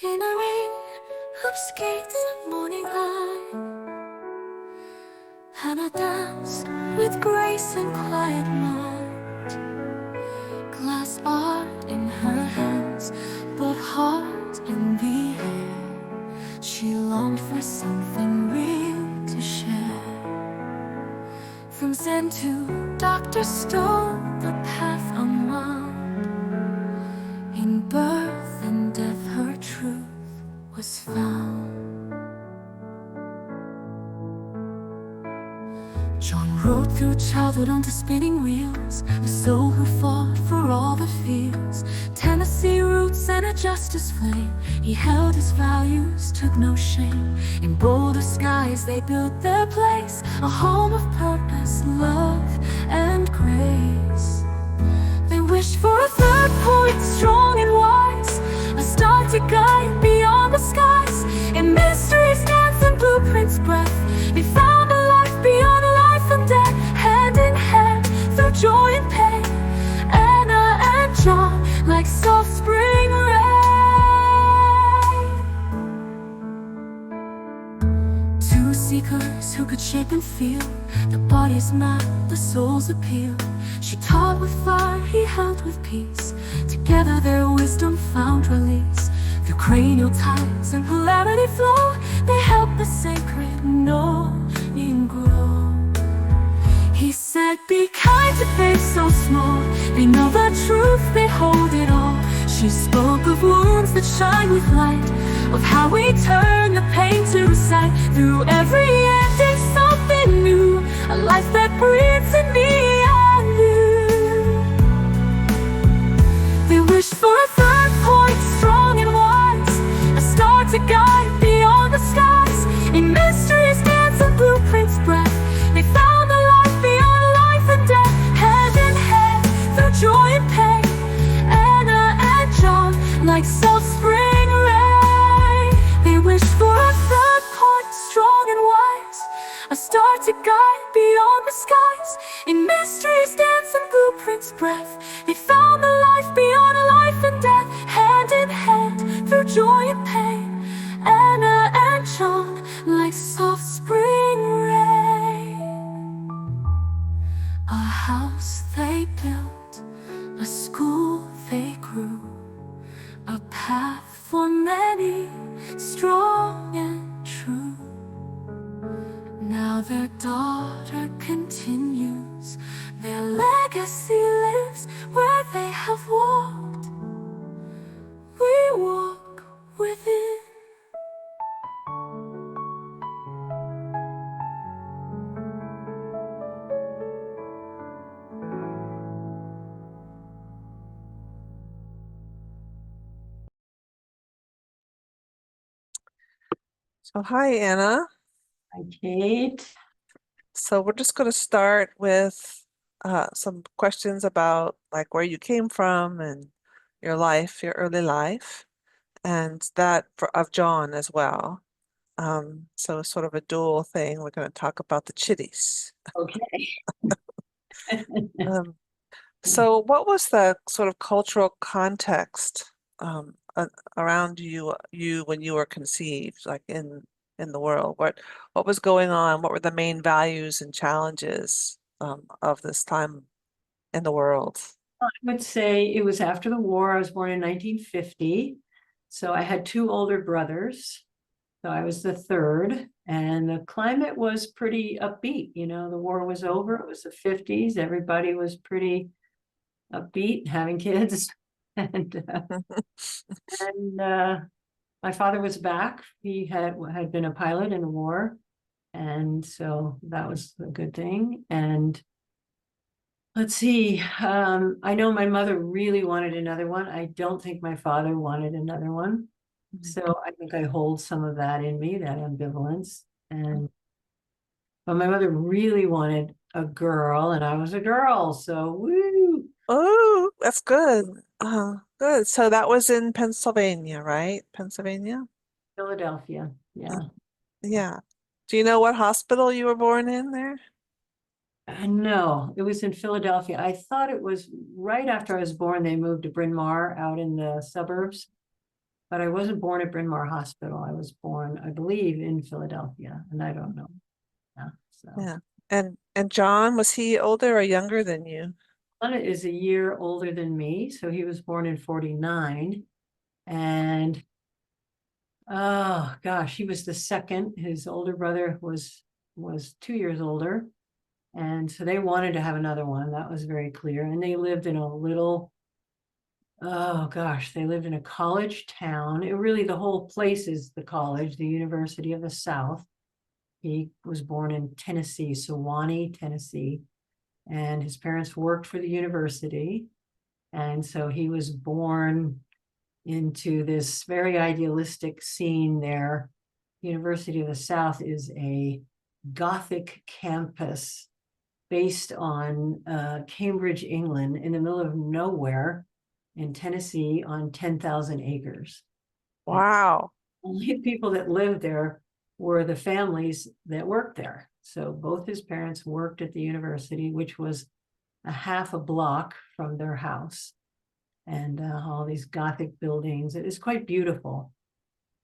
In a ring of skates at morning light, Hannah danced with grace and quiet might. Glass art in her hands, but heart in the air. She longed for something real to share. From Zen to Dr. Stone, the path unwound. In birth and death her truth was found. John rode through childhood onto spinning wheels, the soul who fought for all the fields. Tennessee roots and a justice flame. He held his values, took no shame. In bolder skies they built their place, a home of purpose, love, and grace. They wished for a third point, strong and wise, a star to guide beyond the skies. In mystery's dance and blueprints breath, they found a life beyond life and death. Hand in hand, through joy and pain, Anna and John, like soft spring rain. Two seekers who could shape and feel, the body's map, the soul's appeal. She taught with fire, he held with peace. Together their wisdom found release. Through cranial ties and polarity flow, they help the sacred know and grow. He said, be kind to faith so small. They know the truth, they hold it all. She spoke of wounds that shine with light, of how we turn the pain to sight. Through every ending something new, a life that breathes in me and you. They wish for a third point, strong and wise, a star to guide beyond the skies. In mystery's dance and blueprints breath, they found the life beyond life and death. Hand in hand, through joy and pain, Anna and John, like soft spring rain. They wish for a third point, strong and wise, a star to guide beyond the skies. In mystery's dance and blueprints breath, they found the life beyond life and death. Hand in hand, through joy and pain, Anna and John, like soft spring rain. A house they built, a school they grew, a path for many, strong and true. Now their daughter continues, their legacy lives where they have walked. We walk within. So hi, Anna. Hi, Kate. So we're just going to start with some questions about like where you came from and your life, your early life, and that of John as well. So sort of a dual thing. We're going to talk about the Chitties. Okay. So what was the sort of cultural context around you when you were conceived, like in the world? What was going on? What were the main values and challenges of this time in the world? I would say it was after the war. I was born in 1950. So I had two older brothers. So I was the third, and the climate was pretty upbeat. You know, the war was over. It was the 50s. Everybody was pretty upbeat, having kids. And my father was back. He had been a pilot in the war. And so that was a good thing. And let's see, I know my mother really wanted another one. I don't think my father wanted another one. So I think I hold some of that in me, that ambivalence. But my mother really wanted a girl, and I was a girl. So woo. Oh, that's good. Good. So that was in Pennsylvania, right? Pennsylvania? Philadelphia. Yeah. Yeah. Do you know what hospital you were born in there? No, it was in Philadelphia. I thought it was right after I was born. They moved to Bryn Mawr out in the suburbs. but I wasn't born at Bryn Mawr Hospital. I was born, I believe, in Philadelphia, and I don't know. Yeah, so Yeah. And John, was he older or younger than you? Anna is a year older than me, so he was born in 49, and oh gosh, he was the second. His older brother was 2 years older, and so they wanted to have another one. That was very clear. And they lived in a little, oh gosh, they lived in a college town. It really, the whole place is the college, the University of the South. He was born in Tennessee, Sewanee, Tennessee, and his parents worked for the university. And so he was born into this very idealistic scene there. University of the South is a Gothic campus based on Cambridge, England, in the middle of nowhere in Tennessee on 10,000 acres. Wow. Only people that lived there were the families that worked there. So both his parents worked at the university, which was a half a block from their house, and all these Gothic buildings. It is quite beautiful.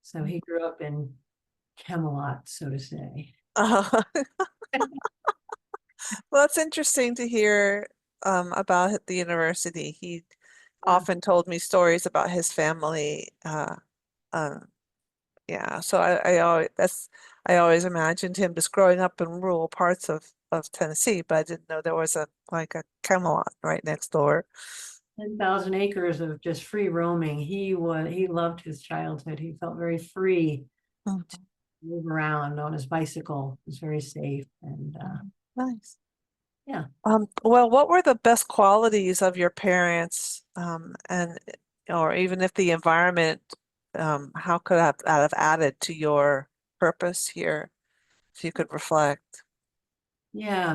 So he grew up in Camelot, so to say. Uh, well, it's interesting to hear about the university. He often told me stories about his family. Uh, yeah, so I always imagined him just growing up in rural parts of Tennessee, but I didn't know there was a Camelot right next door. 10,000 acres of just free roaming. He loved his childhood. He felt very free Mhm. to move around on his bicycle. It was very safe, and Nice. yeah. Well, what were the best qualities of your parents, and or even if the environment, how could that have added to your purpose here, if you could reflect? Yeah,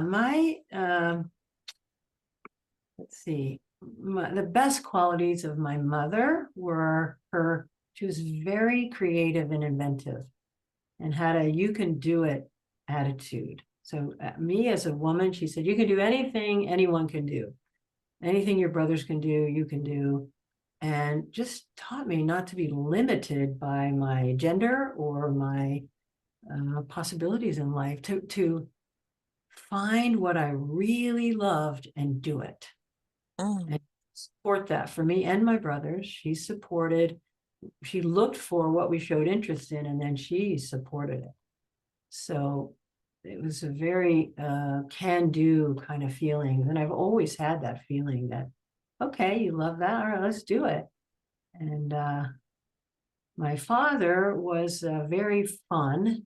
let's see, the best qualities of my mother were she was very creative and inventive and had a you can do it attitude. So me as a woman, she said, you can do anything anyone can do. Anything your brothers can do, you can do. And just taught me not to be limited by my gender or my possibilities in life, to find what I really loved and do it. Mm, And support that for me and my brothers. She looked for what we showed interest in, and then she supported it. So it was a very can-do kind of feeling. And I've always had that feeling that, okay, you love that, all right, let's do it. And my father was very fun,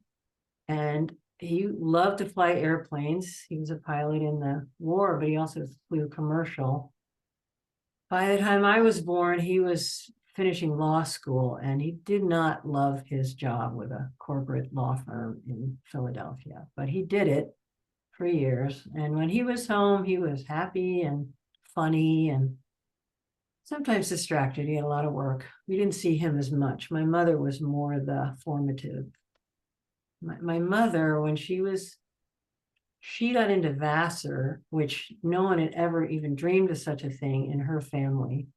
and he loved to fly airplanes. He was a pilot in the war, but he also flew commercial. By the time I was born, he was finishing law school, and he did not love his job with a corporate law firm in Philadelphia, but he did it for years. And when he was home, he was happy and funny and sometimes distracted. He had a lot of work. We didn't see him as much. My mother was more the formative. My mother, when she got into Vassar, which no one had ever even dreamed of such a thing in her family.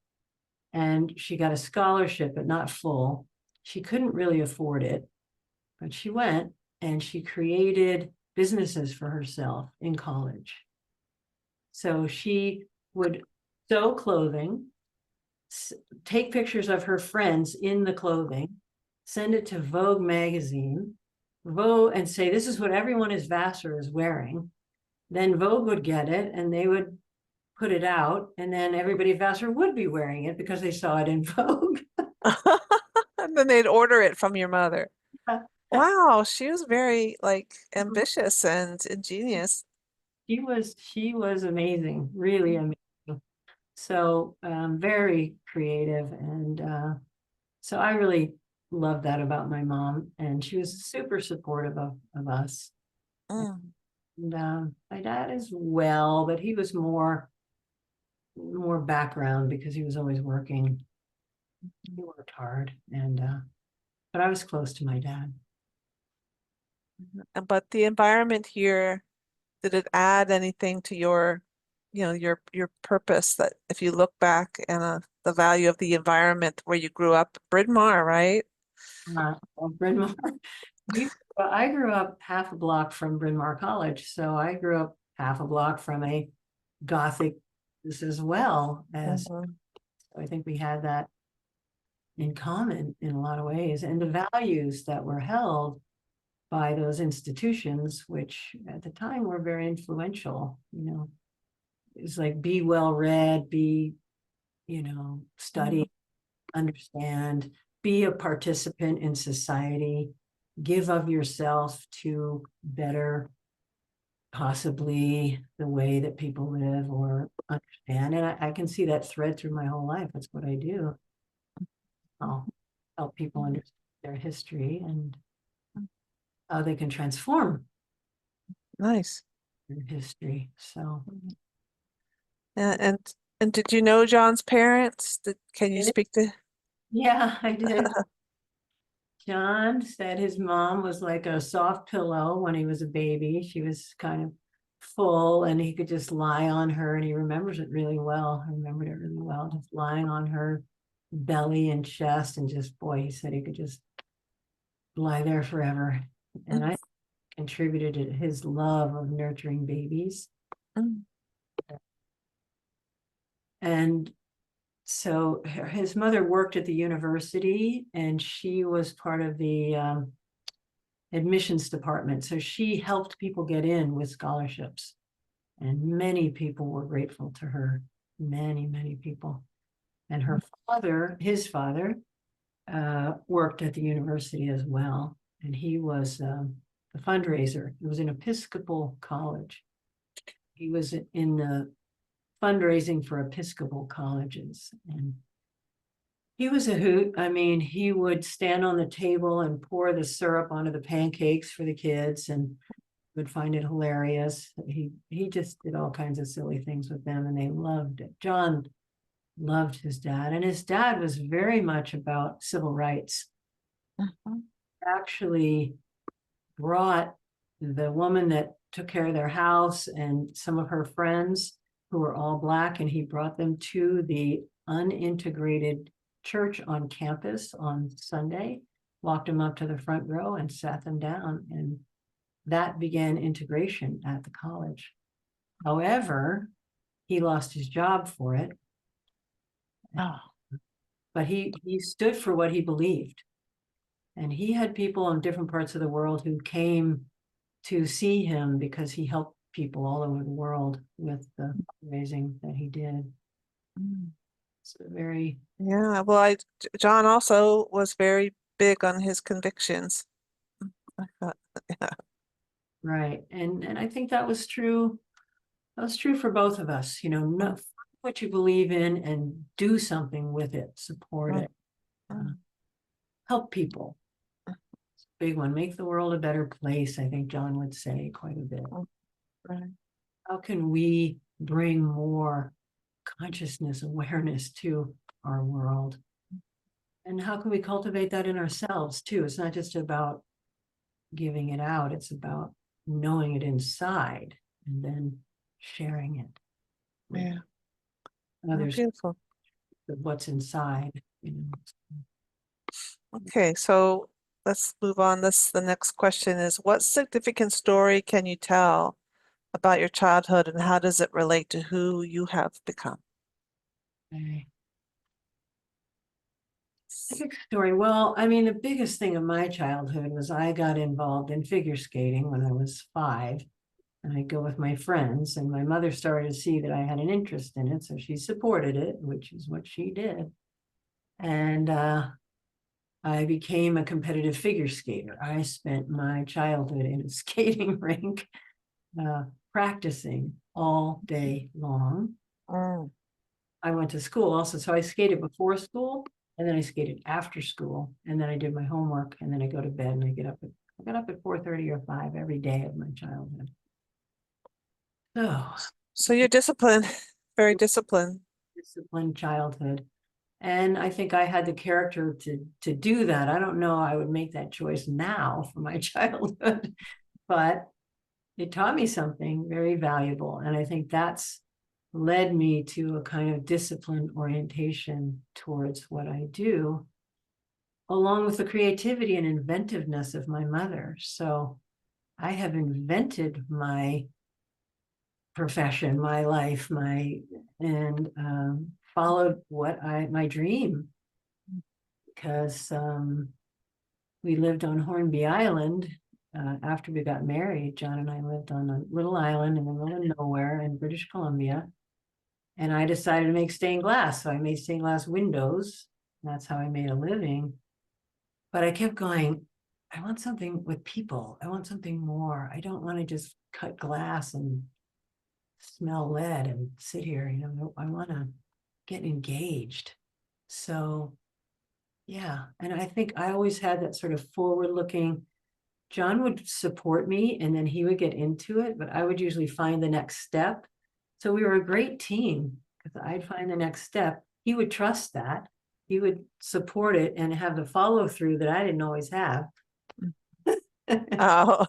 And she got a scholarship, but not full. She couldn't really afford it, but she went and she created businesses for herself in college. So she would sew clothing, take pictures of her friends in the clothing, send it to Vogue magazine, Vogue, and say, this is what everyone is Vassar is wearing. Then Vogue would get it and they would put it out, and then everybody at Vassar would be wearing it because they saw it in Vogue. And then they'd order it from your mother. Wow, she was very ambitious and ingenious. She was amazing, really amazing. So very creative, and so I really love that about my mom, and she was super supportive of us. Mm, And my dad as well, but he was more background because he was always working. He worked hard, and but I was close to my dad. but the environment here, did it add anything to your, your purpose, that if you look back and the the value of the environment where you grew up, Bryn Mawr, right? Well, Bryn Mawr. Well, I grew up half a block from Bryn Mawr College, so I grew up half a block from a Gothic this as well as Mhm. I think we had that in common in a lot of ways, and the values that were held by those institutions, which at the time were very influential, it's like be well read, be, study, understand, be a participant in society, give of yourself to better possibly the way that people live or understand. And I can see that thread through my whole life. That's what I do. I'll help people understand their history and how they can transform Nice. their history. So And did you know John's parents? Can you speak to? yeah, I did. John said his mom was like a soft pillow when he was a baby. She was kind of full and he could just lie on her, and he remembers it really well. I remembered it really well, just lying on her belly and chest, and just, boy, he said he could just lie there forever. And I contributed to his love of nurturing babies. Mm. And so his mother worked at the university, and she was part of the admissions department. So she helped people get in with scholarships. And many people were grateful to her. Many, many people. And her father, his father, worked at the university as well. And he was a fundraiser. It was an Episcopal college. He was in the fundraising for Episcopal colleges. And he was a hoot. I mean, he would stand on the table and pour the syrup onto the pancakes for the kids and would find it hilarious. He just did all kinds of silly things with them, and they loved it. John loved his dad, and his dad was very much about civil rights. Actually brought the woman that took care of their house and some of her friends who were all Black, and he brought them to the unintegrated church on campus on Sunday, walked them up to the front row and sat them down, and that began integration at the college. However, he lost his job for it. Oh. But he stood for what he believed. And he had people in different parts of the world who came to see him because he helped people all over the world with the fundraising that he did. So very. Yeah, well, John also was very big on his convictions. I thought, yeah. Right. And I think that was true. That was true for both of us, know what you believe in and do something with it, support it, help people. Big one, make the world a better place, I think John would say quite a bit. Right. How can we bring more consciousness, awareness to our world? And how can we cultivate that in ourselves too? It's not just about giving it out, it's about knowing it inside and then sharing it with Yeah. others. Beautiful. What's inside, Okay, so let's move on. The next question is, what significant story can you tell about your childhood, and how does it relate to who you have become? Okay. Big story. Well, I mean, the biggest thing of my childhood was I got involved in figure skating when I was 5. And I'd go with my friends, and my mother started to see that I had an interest in it, so she supported it, which is what she did. And I became a competitive figure skater. I spent my childhood in a skating rink, practicing all day long. I went to school also, so I skated before school, and then I skated after school, and then I did my homework, and then I go to bed, and I got up at 4:30 or 5 every day of my childhood. So you're disciplined, very disciplined. Disciplined childhood. And I think I had the character to do that. I don't know I would make that choice now for my childhood, but it taught me something very valuable. And I think that's led me to a kind of disciplined orientation towards what I do, along with the creativity and inventiveness of my mother. So I have invented my profession, my life, and followed my dream, because we lived on Hornby Island. After we got married, John and I lived on a little island in the middle of nowhere in British Columbia. And I decided to make stained glass. So I made stained glass windows. That's how I made a living. But I kept going, I want something with people. I want something more. I don't want to just cut glass and smell lead and sit here. I want to get engaged. So yeah. And I think I always had that sort of forward looking. John would support me and then he would get into it, but I would usually find the next step. So we were a great team because I'd find the next step. He would trust that. He would support it and have the follow through that I didn't always have. Oh,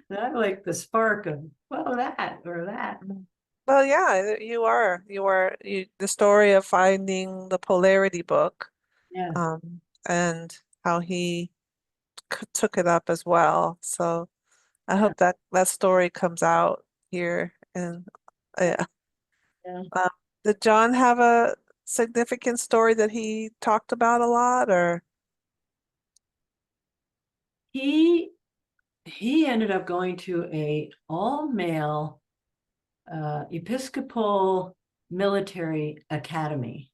Not like the spark of, well, that or that. well, yeah, the story of finding the polarity book, Yeah. and how he took it up as well. So I Yeah. hope that that story comes out here. And yeah. Yeah. Did John have a significant story that he talked about a lot, or? He ended up going to a all-male Episcopal military academy.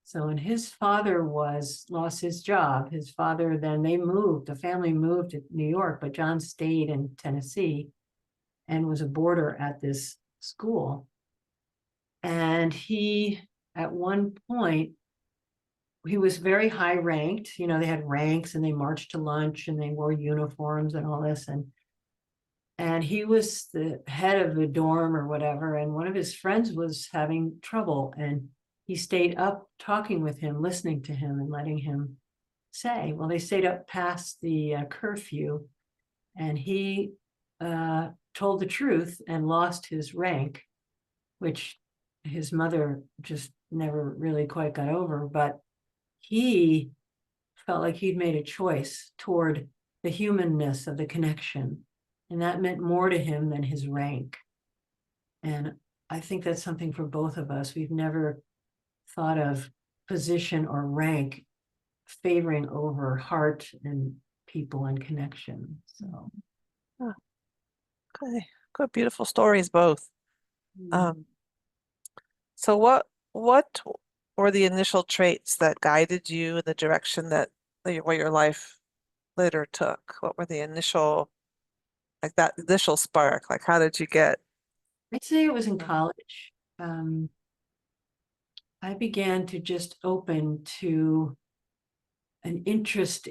So when his father lost his job, his father, then the family moved to New York, but John stayed in Tennessee and was a boarder at this school. And at one point, he was very high ranked. They had ranks and they marched to lunch and they wore uniforms and all this. And he was the head of the dorm or whatever. And one of his friends was having trouble. And he stayed up talking with him, listening to him and letting him say. Well, they stayed up past the curfew. And he told the truth and lost his rank, which his mother just never really quite got over. But he felt like he'd made a choice toward the humanness of the connection. And that meant more to him than his rank. And I think that's something for both of us. We've never thought of position or rank favoring over heart and people and connection. So Oh, okay, good, beautiful stories both. So what were the initial traits that guided you in the direction that where your life later took? What were the initial, like that initial spark? Like how did you get? I'd say it was in college. I began to just open to an interest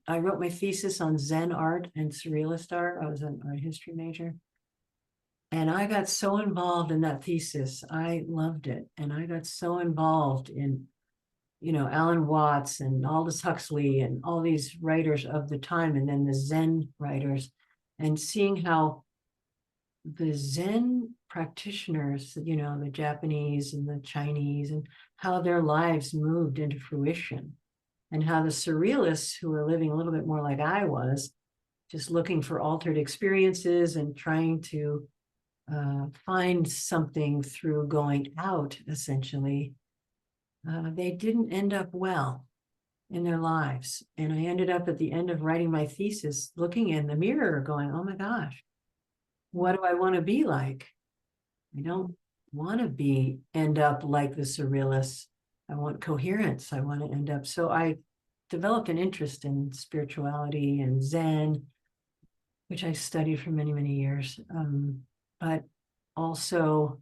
I wrote my thesis on Zen art and Surrealist art. I was an art history major. And I got so involved in that thesis. I loved it. And I got so involved in, Alan Watts and Aldous Huxley and all these writers of the time, and then the Zen writers, and seeing how the Zen practitioners, the Japanese and the Chinese, and how their lives moved into fruition, and how the surrealists who were living a little bit more like I was, just looking for altered experiences and trying to find something through going out, essentially, they didn't end up well in their lives. And I ended up at the end of writing my thesis, looking in the mirror going, oh my gosh, what do I want to be like? I don't want to end up like the surrealists. I want coherence. I want to end up. So I developed an interest in spirituality and Zen, which I studied for many, many years. But also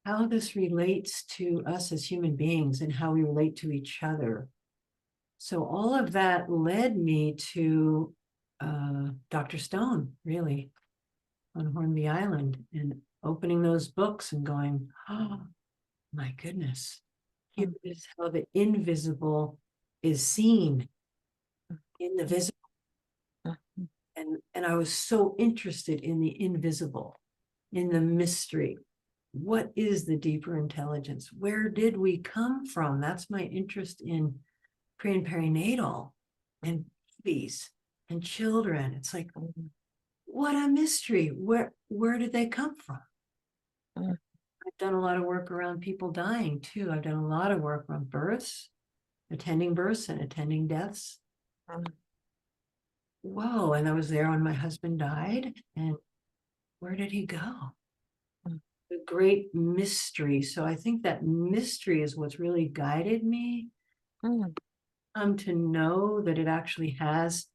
how this relates to us as human beings and how we relate to each other. So all of that led me to Dr. Stone, really, on Hornby Island, and opening those books and going, oh my goodness, here is how the invisible is seen in the visible. And I was so interested in the invisible. in the mystery. What is the deeper intelligence? Where did we come from? That's my interest in pre and perinatal and babies and children. It's like, what a mystery. Where did they come from? Mm. I've done a lot of work around people dying too. I've done a lot of work around births, attending births and attending deaths. Mm. Whoa, and I was there when my husband died, and where did he go? Mm. The great mystery. So I think that mystery is what's really guided me Mm. to know that it actually has,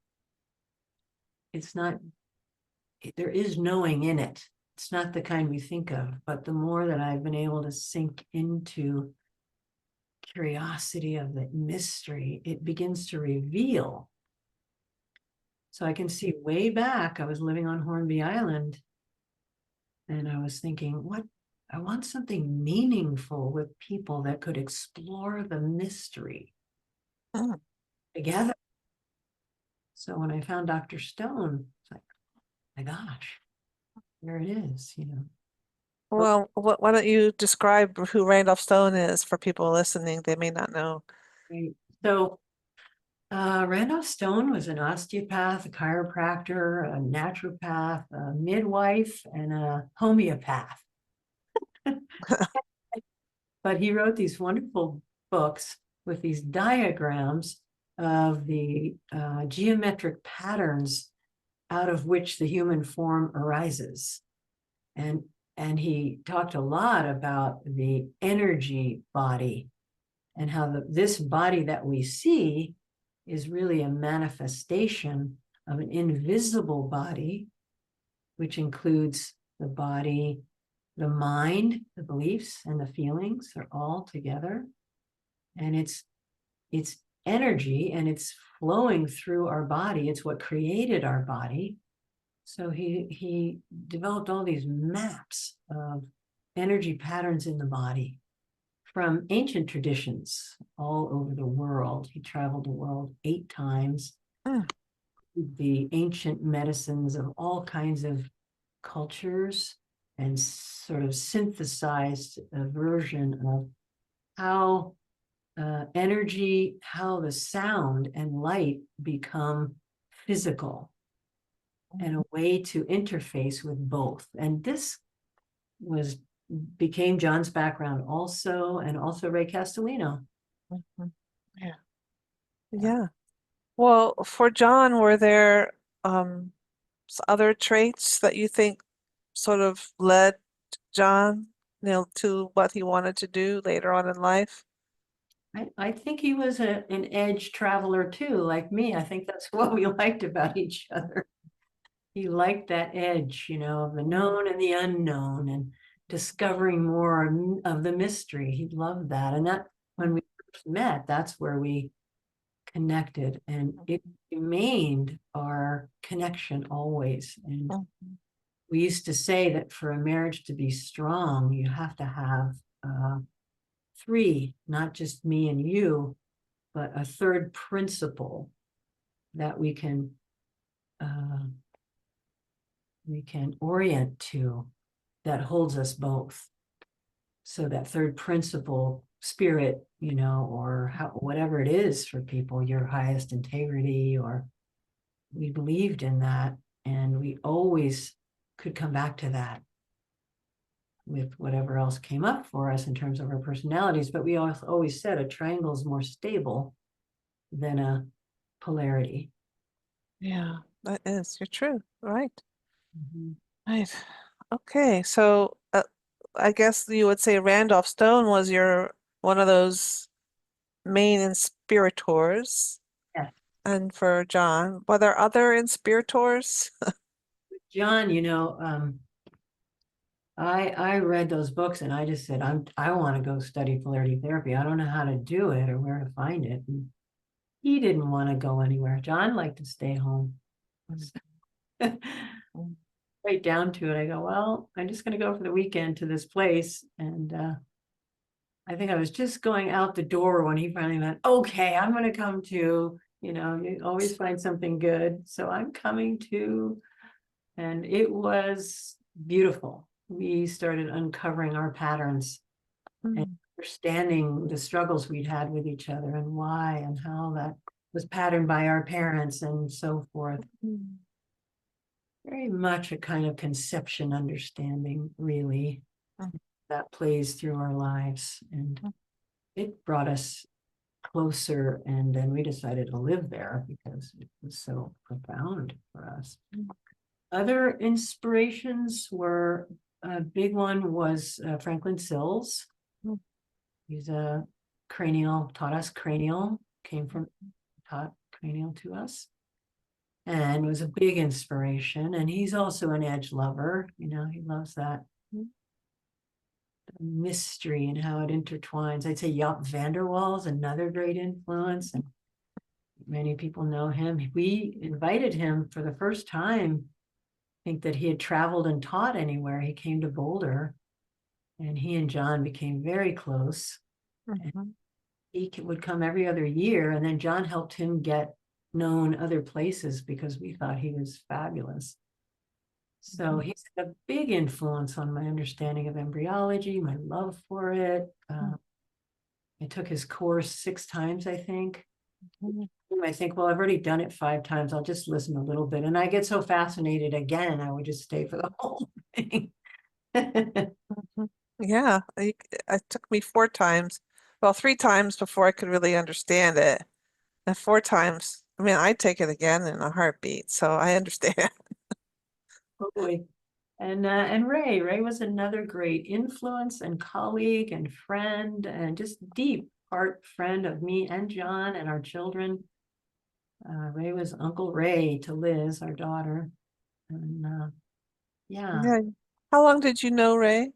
it's not, there is knowing in it. It's not the kind we think of, but the more that I've been able to sink into curiosity of the mystery, it begins to reveal. So I can see way back, I was living on Hornby Island, and I was thinking, I want something meaningful with people that could explore the mystery Mm. together. So when I found Dr. Stone, it's like, oh my gosh, there it is, you know. Well, why don't you describe who Randolph Stone is for people listening? They may not know. Right. So Randolph Stone was an osteopath, a chiropractor, a naturopath, a midwife, and a homeopath. But he wrote these wonderful books with these diagrams of the geometric patterns out of which the human form arises. And he talked a lot about the energy body and how this body that we see is really a manifestation of an invisible body, which includes the body, the mind, the beliefs, and the feelings are all together. And it's energy, and it's flowing through our body. It's what created our body. So he developed all these maps of energy patterns in the body from ancient traditions all over the world. He traveled the world 8 times. Mm. The ancient medicines of all kinds of cultures, and sort of synthesized a version of how energy, how the sound and light become physical, and a way to interface with both. And this became John's background also, and also Ray Castellino. Mhm. Yeah. Yeah. Well, for John, were there other traits that you think sort of led John, to what he wanted to do later on in life? I think he was an edge traveler too, like me. I think that's what we liked about each other. He liked that edge, you know, of the known and the unknown, and discovering more of the mystery. He loved that. And that when we first met, that's where we connected, and it remained our connection always. And Mhm. we used to say that for a marriage to be strong, you have to have 3, not just me and you, but a third principle that we can orient to, that holds us both. So that third principle, spirit, you know, or whatever it is for people, your highest integrity, or we believed in that, and we always could come back to that with whatever else came up for us in terms of our personalities. But we always said a triangle is more stable than a polarity. Yeah, that is. You're true. Right. Mm-hmm. Right. Okay. So I guess you would say Randolph Stone was your one of those main inspirators. Yeah. And for John, were there other inspirators? John, you know, I read those books and I just said, I want to go study polarity therapy. I don't know how to do it or where to find it. And he didn't want to go anywhere. John liked to stay home. Right down to it, I go, well, I'm just going to go for the weekend to this place. And I think I was just going out the door when he finally went, okay, I'm going to come to, you know, you always find something good. So I'm coming to, and it was beautiful. we started uncovering our patterns and Mm. understanding the struggles we'd had with each other and why and how that was patterned by our parents and so forth. Mm. Very much a kind of conception understanding, really, that plays through our lives. And it brought us closer, and then we decided to live there because it was so profound for us. Other inspirations were, a big one was Franklin Sills. Mm. He's taught us cranial, taught cranial to us, and was a big inspiration. And he's also an edge lover. You know, he loves that mystery and how it intertwines. I'd say Jaap van der Waal's another great influence, and many people know him. We invited him for the first time, I think, that he had traveled and taught anywhere. He came to Boulder, and he and John became very close. Mhm. He would come every other year, and then John helped him get known other places because we thought he was fabulous. So he's a big influence on my understanding of embryology, my love for it. I took his course 6 times, I think. Mhm. I think, well, I've already done it 5 times. I'll just listen a little bit. And I get so fascinated again, I would just stay for the whole thing. Mhm. Yeah, it took me 4 times. Well, 3 times before I could really understand it. And 4 times, I mean, I'd take it again in a heartbeat, so I understand. Totally. And Ray was another great influence and colleague and friend and just deep heart friend of me and John and our children. Ray was Uncle Ray to Liz, our daughter. And yeah, Yeah. How long did you know Ray?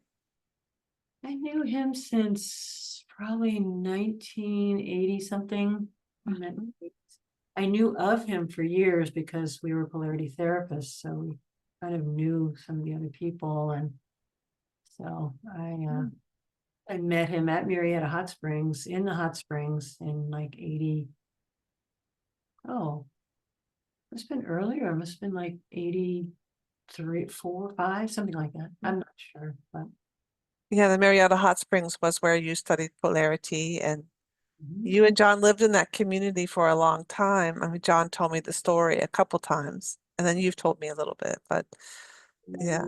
I knew him since probably 1980 something. I knew of him for years because we were polarity therapists, so we kind of knew some of the other people. And so I met him at Marietta Hot Springs, in the hot springs in like 80. Oh, must have been earlier. It must have been like 83, 4, 5, something like that. I'm not sure, but Yeah, the Marietta Hot Springs was where you studied polarity, and mhm. you and John lived in that community for a long time. I mean, John told me the story a couple times, and then you've told me a little bit, but yeah.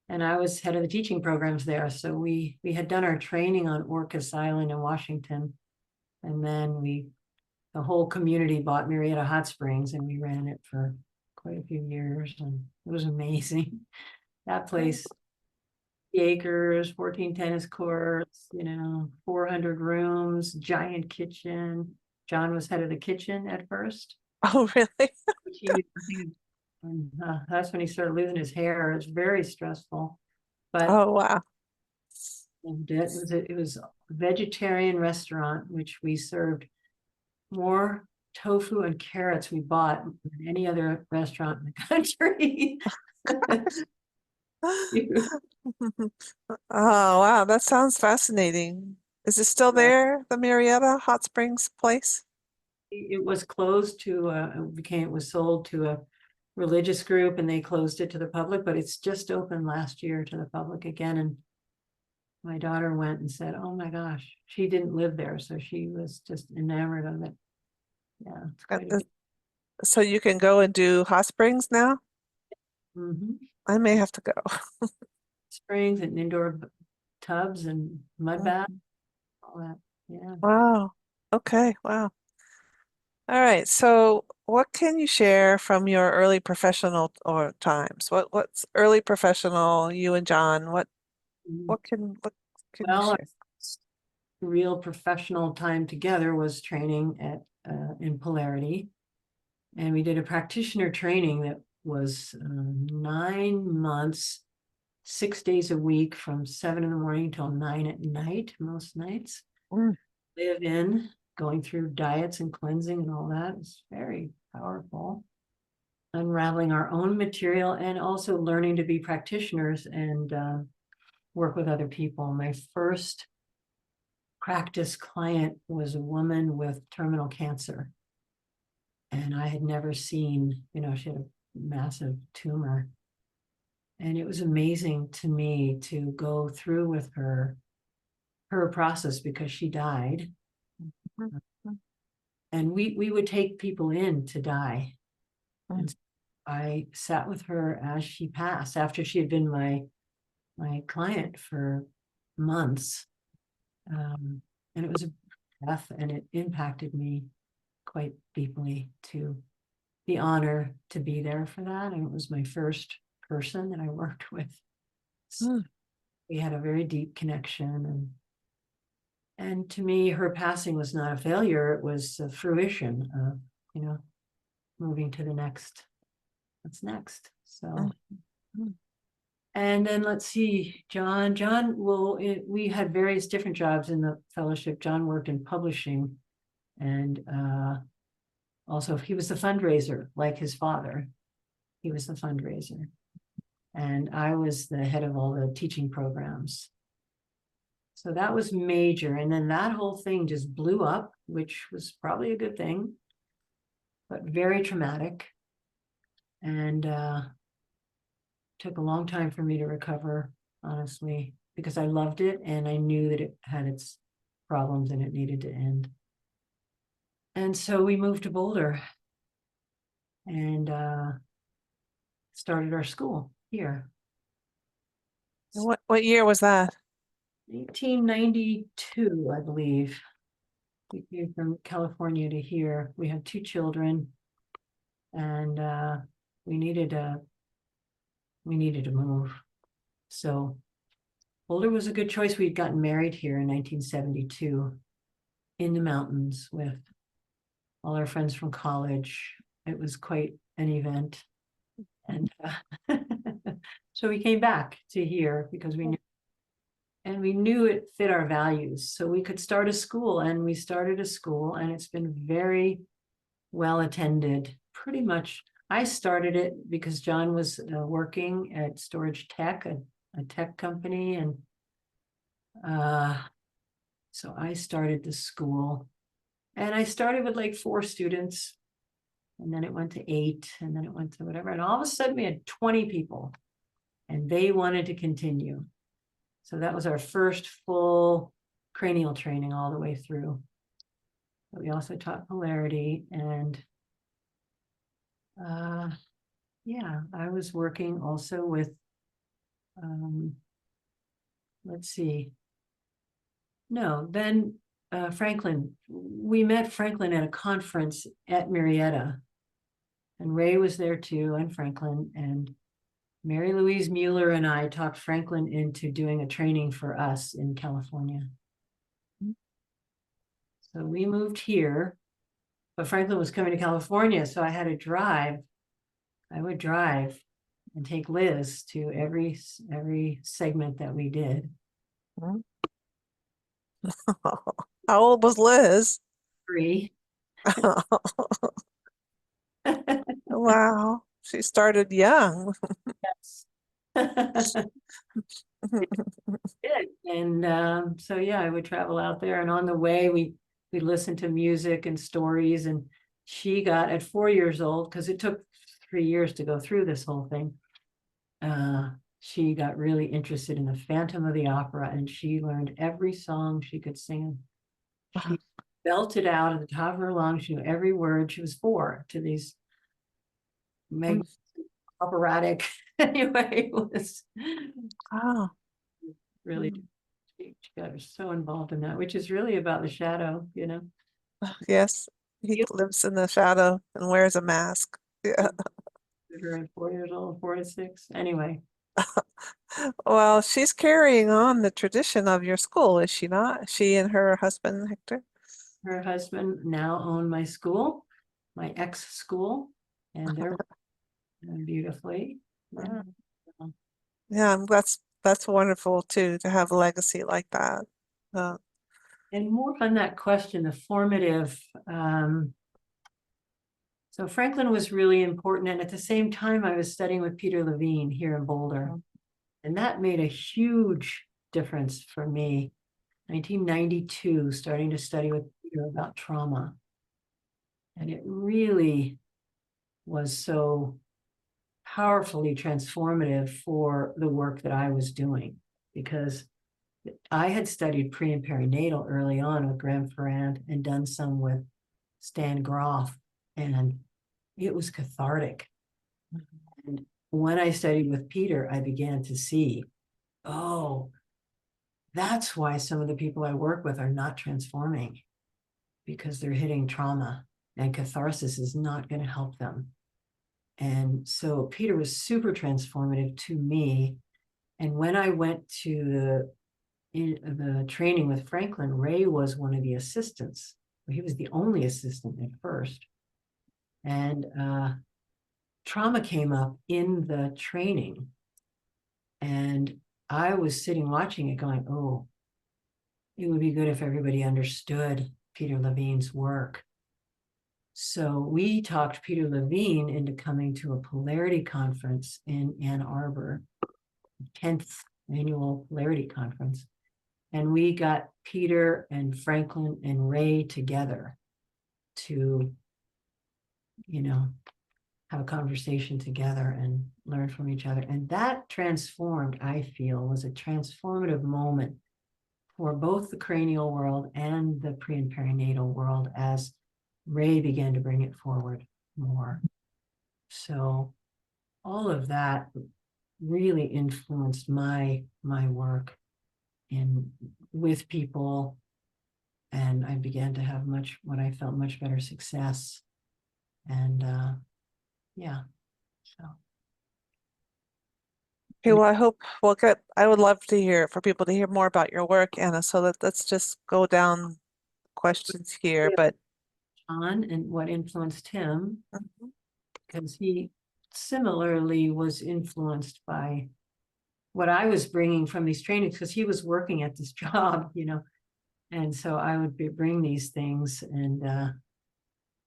And I was head of the teaching programs there. So we had done our training on Orcas Island in Washington. And then the whole community bought Marietta Hot Springs, and we ran it for quite a few years, and it was amazing. That place, the acres, 14 tennis courts, 400 rooms, giant kitchen. John was head of the kitchen at first. Oh, really? And that's when he started losing his hair. It was very stressful, but Oh, wow. it was a vegetarian restaurant, which we served more tofu and carrots we bought than any other restaurant in the country. Oh, wow. That sounds fascinating. Is it still there, the Marietta Hot Springs place? It was closed to it was sold to a religious group, and they closed it to the public, but it's just opened last year to the public again. And my daughter went and said, oh my gosh, she didn't live there, so she was just enamored of it. Yeah, it's quite a So you can go and do hot springs now? I may have to go. springs and indoor tubs and mud baths, Mhm. all that. Yeah. Wow. Okay. Wow. All right. So what can you share from your early professional or times? What's early professional, you and John? What can you Well, share? real professional time together was training at in polarity, and we did a practitioner training that was 9 months, 6 days a week, from 7 in the morning till 9 at night, most nights. Mm. Live in, going through diets and cleansing and all that. It's very powerful. Unraveling our own material and also learning to be practitioners and work with other people. My first practice client was a woman with terminal cancer. And I had never seen, she had a massive tumor. And it was amazing to me to go through with her process, because she died. And we would take people in to die. And I sat with her as she passed, after she had been my client for months. And it was a death, and it impacted me quite deeply, to the honor to be there for that. And it was my first person that I worked with. So we had a very deep connection, and to me, her passing was not a failure. It was a fruition of, moving to the next, what's next. So, and then let's see, John, we had various different jobs in the fellowship. John worked in publishing, and also he was the fundraiser, like his father. He was the fundraiser. And I was the head of all the teaching programs. So that was major. And then that whole thing just blew up, which was probably a good thing, but very traumatic. And took a long time for me to recover, honestly, because I loved it and I knew that it had its problems and it needed to end. And so we moved to Boulder and started our school here. What year was that? 1892, I believe. We came from California to here. We had 2 children, and we needed to move. So Boulder was a good choice. We'd gotten married here in 1972 in the mountains with all our friends from college. It was quite an event. And so we came back to here because we knew it fit our values. So we could start a school, and we started a school, and it's been very well attended. Pretty much, I started it because John was working at Storage Tech, a tech company, and so I started the school, and I started with like 4 students, and then it went to 8, and then it went to whatever, and all of a sudden we had 20 people, and they wanted to continue. So that was our first full cranial training all the way through. But we also taught polarity, and yeah, I was working also with, let's see. No, then Franklin, we met Franklin at a conference at Marietta, and Ray was there too, and Franklin, and Mary Louise Mueller and I talked Franklin into doing a training for us in California. So we moved here, but Franklin was coming to California, so I had to drive. I would drive and take Liz to every segment that we did. How old was Liz? 3. Wow, she started young. Yes. And so yeah, I would travel out there, and on the way we listened to music and stories, and she got, at 4 years old, because it took 3 years to go through this whole thing, she got really interested in the Phantom of the Opera, and she learned every song she could sing. She belted out at the top of her lungs. She knew every word. She was 4 to these operatic. Anyway, it was really, she got so involved in that, which is really about the shadow, Yes, he lives in the shadow and wears a mask. Yeah. Her at 4 years old, 4 to 6. Anyway. Well, she's carrying on the tradition of your school, is she not? She and her husband, Hector? Her husband now own my school, my ex-school, and they're beautifully. Yeah, that's wonderful too, to have a legacy like that. And more on that question, the formative. So Franklin was really important, and at the same time, I was studying with Peter Levine here in Boulder, and that made a huge difference for me. 1992, starting to study with Peter about trauma, and it really was so powerfully transformative for the work that I was doing, because I had studied pre and perinatal early on with Graham Ferrand and done some with Stan Groff, and it was cathartic. And when I studied with Peter, I began to see, oh, that's why some of the people I work with are not transforming, because they're hitting trauma, and catharsis is not going to help them. And so Peter was super transformative to me. And when I went to the training with Franklin, Ray was one of the assistants. He was the only assistant at first. And trauma came up in the training. And I was sitting watching it going, oh, it would be good if everybody understood Peter Levine's work. So we talked Peter Levine into coming to a polarity conference in Ann Arbor, 10th annual polarity conference. And we got Peter and Franklin and Ray together to, you know, have a conversation together and learn from each other. And that transformed, I feel, was a transformative moment for both the cranial world and the pre and perinatal world as Ray began to bring it forward more. So all of that really influenced my work in with people, and I began to have what I felt much better success. And yeah, so. Okay, well, I hope I would love to hear for people to hear more about your work, Anna. So let's just go down questions here. But John and what influenced him, Mhm. because he similarly was influenced by what I was bringing from these trainings, because he was working at this job, you know, and so I would bring these things, and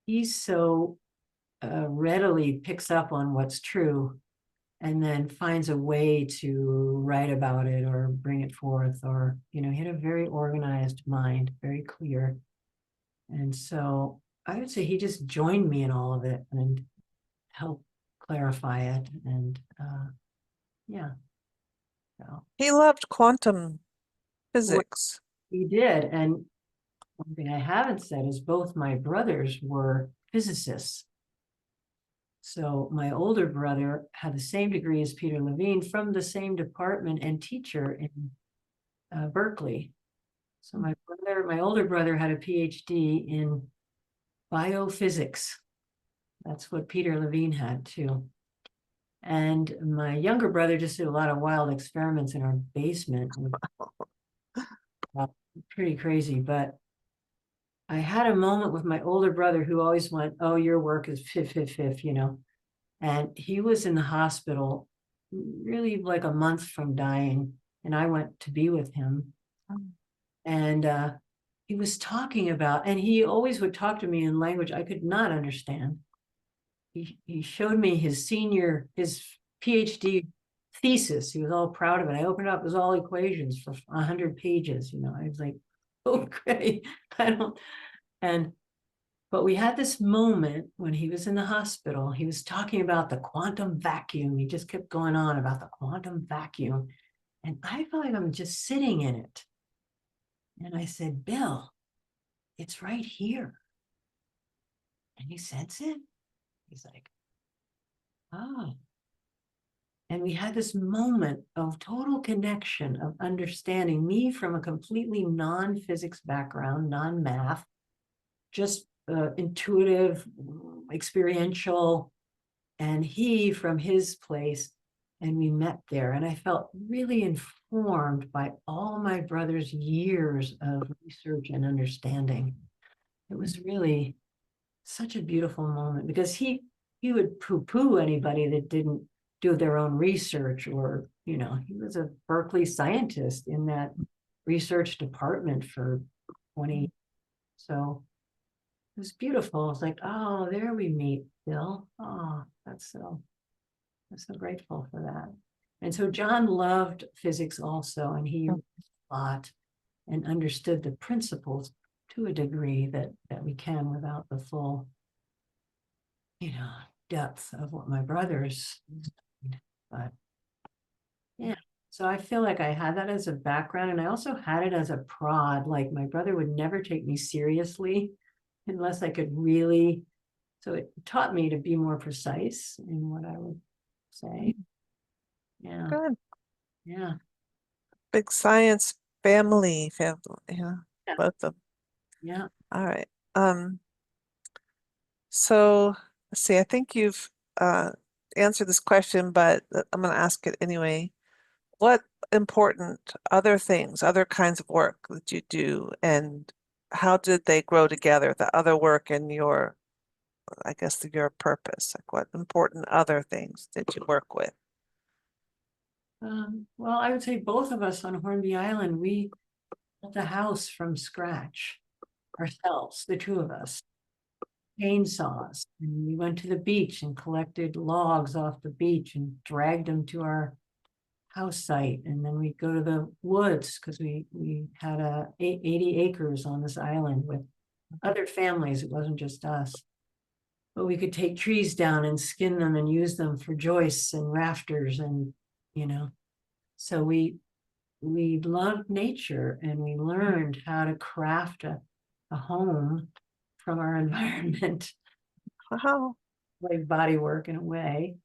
he's so readily picks up on what's true and then finds a way to write about it or bring it forth, or, you know, he had a very organized mind, very clear. And so I would say he just joined me in all of it and helped clarify it. And yeah, so He loved quantum physics. he did. And one thing I haven't said is both my brothers were physicists. So my older brother had the same degree as Peter Levine from the same department and teacher in Berkeley. So my older brother had a PhD in biophysics. That's what Peter Levine had too. And my younger brother just did a lot of wild experiments in our basement. Pretty crazy, but I had a moment with my older brother who always went, oh, your work is fifth, you know. And he was in the hospital really like a month from dying. And I went to be with him. And he was talking about, and he always would talk to me in language I could not understand. He showed me his PhD thesis. He was all proud of it. I opened it up, it was all equations for 100 pages. You know, I was like, oh, great. But we had this moment when he was in the hospital. He was talking about the quantum vacuum. He just kept going on about the quantum vacuum. And I felt like I'm just sitting in it. And I said, Bill, it's right here. And you sense it? He's like, oh. And we had this moment of total connection, of understanding, me from a completely non-physics background, non-math, just intuitive, experiential, and he from his place. And we met there, and I felt really informed by all my brother's years of research and understanding. It was really such a beautiful moment, because he would poo-poo anybody that didn't do their own research, or, you know, he was a Berkeley scientist in that research department for 20. So it was beautiful. It's like, oh, there we meet, Bill. Oh, I'm so grateful for that. And so John loved physics also, and he thought and understood the principles to a degree that we can without the full, you know, depth of what my brothers studied, but yeah. So I feel like I had that as a background, and I also had it as a prod. Like my brother would never take me seriously unless I could really. So it taught me to be more precise in what I would say. Yeah, Good. yeah, Big science family, yeah, Yeah. both of them. yeah. All right. So let's see, I think you've answered this question, but I'm going to ask it anyway. What important other things, other kinds of work that you do, and how did they grow together, the other work and your, I guess, your purpose? Like what important other things did you work with? Well, I would say both of us on Hornby Island, we built a house from scratch ourselves, the two of us. Chainsaws, and we went to the beach and collected logs off the beach and dragged them to our house site, and then we'd go to the woods because we had 80 acres on this island with other families. It wasn't just us, but we could take trees down and skin them and use them for joists and rafters, and so we loved nature, and we learned how to craft a home from our environment, Wow. like body work in a way.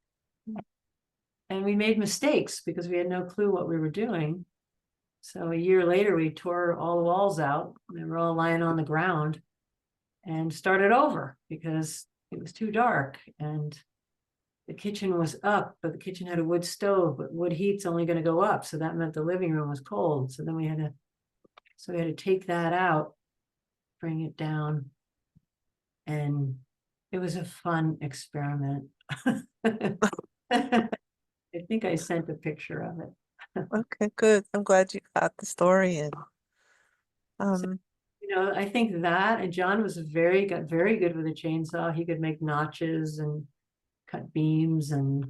And we made mistakes because we had no clue what we were doing. So a year later, we tore all the walls out. They were all lying on the ground and started over because it was too dark. And the kitchen was up, but the kitchen had a wood stove, but wood heat's only going to go up. So that meant the living room was cold. So then we had to take that out, bring it down. And it was a fun experiment. I think I sent a picture of it. Okay, good. I'm glad you got the story and I think that, and John got very good with a chainsaw. He could make notches and cut beams, and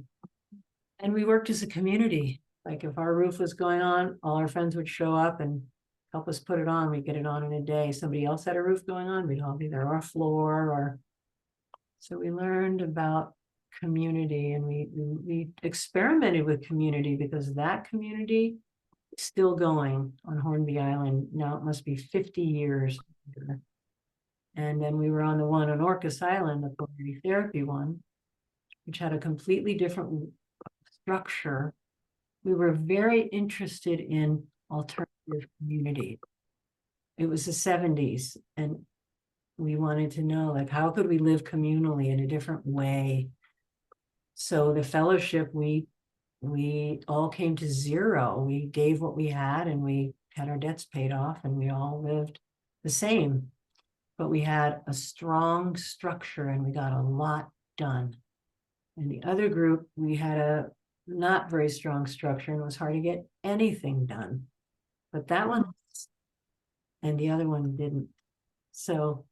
we worked as a community. Like if our roof was going on, all our friends would show up and help us put it on. We'd get it on in a day. Somebody else had a roof going on, we'd all be there, or a floor, or so we learned about community, and we experimented with community because that community is still going on Hornby Island. Now it must be 50 years later. And then we were on the one on Orcas Island, the polarity therapy one, which had a completely different structure. We were very interested in alternative community. It was the 70s, and we wanted to know, like, how could we live communally in a different way? So the fellowship, we all came to zero. We gave what we had, and we had our debts paid off, and we all lived the same. But we had a strong structure, and we got a lot done. And the other group, we had a not very strong structure, and it was hard to get anything done. But that one, and the other one didn't. So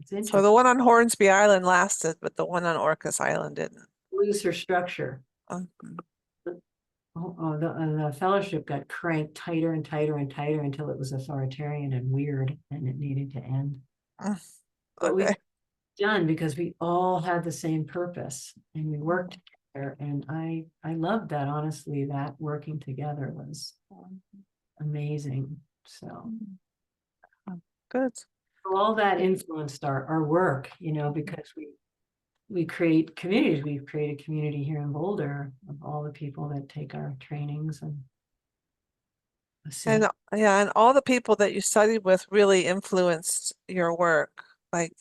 it's so interesting. the one on Hornsby Island lasted, but the one on Orcas Island didn't. Looser structure. Mhm. The fellowship got cranked tighter and tighter and tighter until it was authoritarian and weird, and it needed to end. But we Okay. done because we all had the same purpose, and we worked together, and I loved that. Honestly, that working together was amazing. So Good. all that influenced our work, because we create communities. We've created community here in Boulder of all the people that take our trainings, and And yeah, and all the people that you studied with really influenced your work. Like,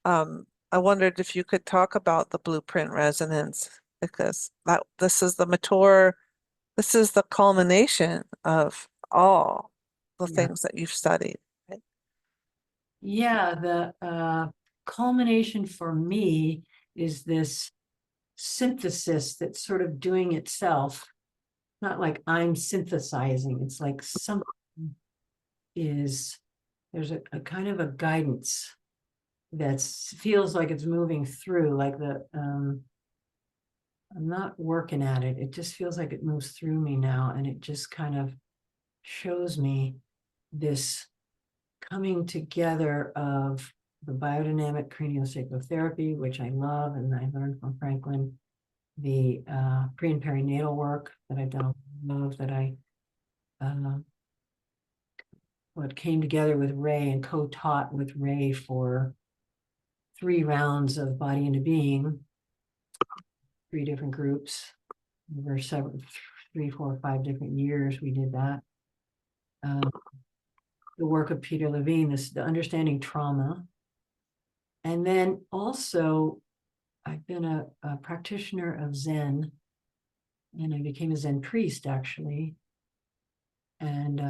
I wondered if you could talk about the blueprint resonance, because this is the culmination of all the Yeah. things that you've studied. Right? Yeah, the culmination for me is this synthesis that's sort of doing itself. Not like I'm synthesizing, it's like something there's a kind of a guidance that feels like it's moving through, like I'm not working at it. It just feels like it moves through me now, and it just kind of shows me this coming together of the biodynamic craniosacral therapy, which I love, and I learned from Franklin, the pre and perinatal work that I've done, love that I what came together with Ray and co-taught with Ray for 3 rounds of Body into Being, 3 different groups. Over 3, 4, 5 different years we did that. The work of Peter Levine, the understanding trauma. And then also, I've been a practitioner of Zen, and I became a Zen priest, actually. And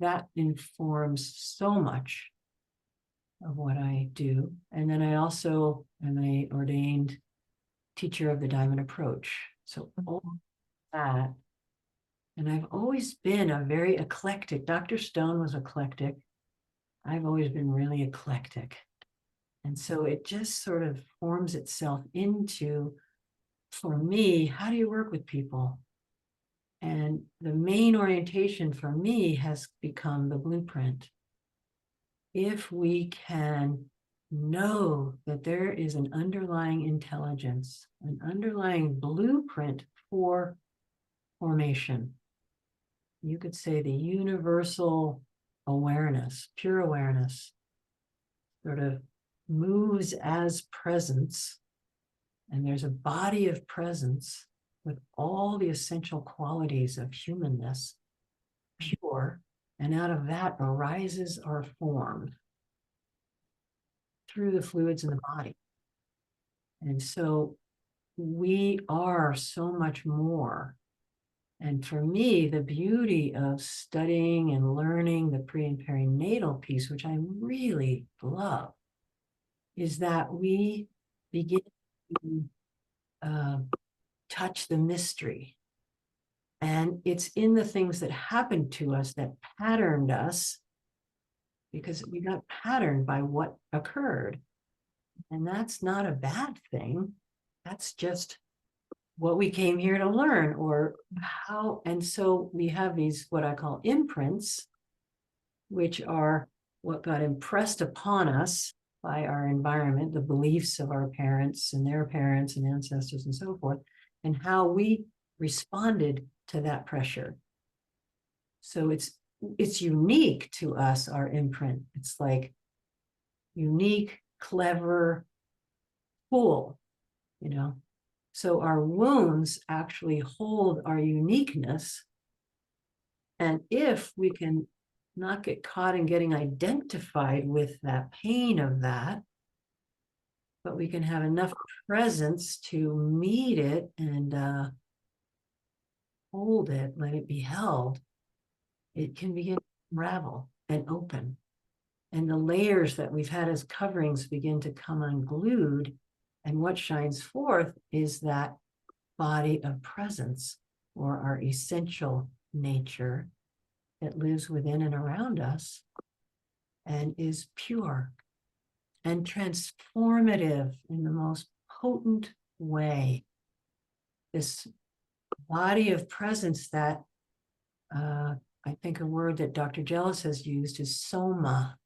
that informs so much of what I do. And then I also am a ordained teacher of the Diamond Approach. So all that. And I've always been a very eclectic. Dr. Stone was eclectic. I've always been really eclectic. And so it just sort of forms itself into, for me, how do you work with people? And the main orientation for me has become the blueprint. If we can know that there is an underlying intelligence, an underlying blueprint for formation, you could say the universal awareness, pure awareness, sort of moves as presence, and there's a body of presence with all the essential qualities of humanness, pure, and out of that arises our form through the fluids in the body. And so we are so much more. And for me, the beauty of studying and learning the pre and perinatal piece, which I really love, is that we begin to touch the mystery. And it's in the things that happened to us that patterned us, because we got patterned by what occurred. And that's not a bad thing. That's just what we came here to learn, or how. And so we have these, what I call imprints, which are what got impressed upon us by our environment, the beliefs of our parents and their parents and ancestors and so forth, and how we responded to that pressure. So it's unique to us, our imprint. It's like unique, clever, cool, you know. So our wounds actually hold our uniqueness. And if we can not get caught in getting identified with that pain of that, but we can have enough presence to meet it and hold it, let it be held, it can begin to unravel and open. And the layers that we've had as coverings begin to come unglued. And what shines forth is that body of presence, or our essential nature that lives within and around us and is pure and transformative in the most potent way. This body of presence that I think a word that Dr. Jealous has used is soma,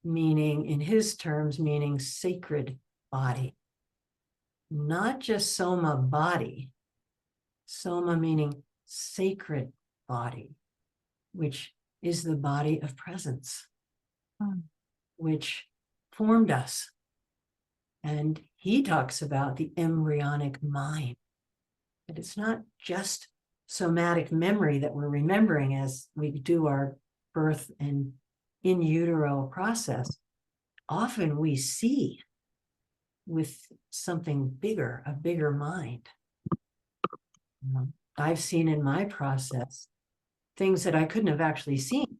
meaning, in his terms, meaning sacred body. Not just soma body, soma meaning sacred body, which is the body of presence, which formed us. And he talks about the embryonic mind, that it's not just somatic memory that we're remembering as we do our birth and in utero process. Often we see with something bigger, a bigger mind. I've seen in my process things that I couldn't have actually seen.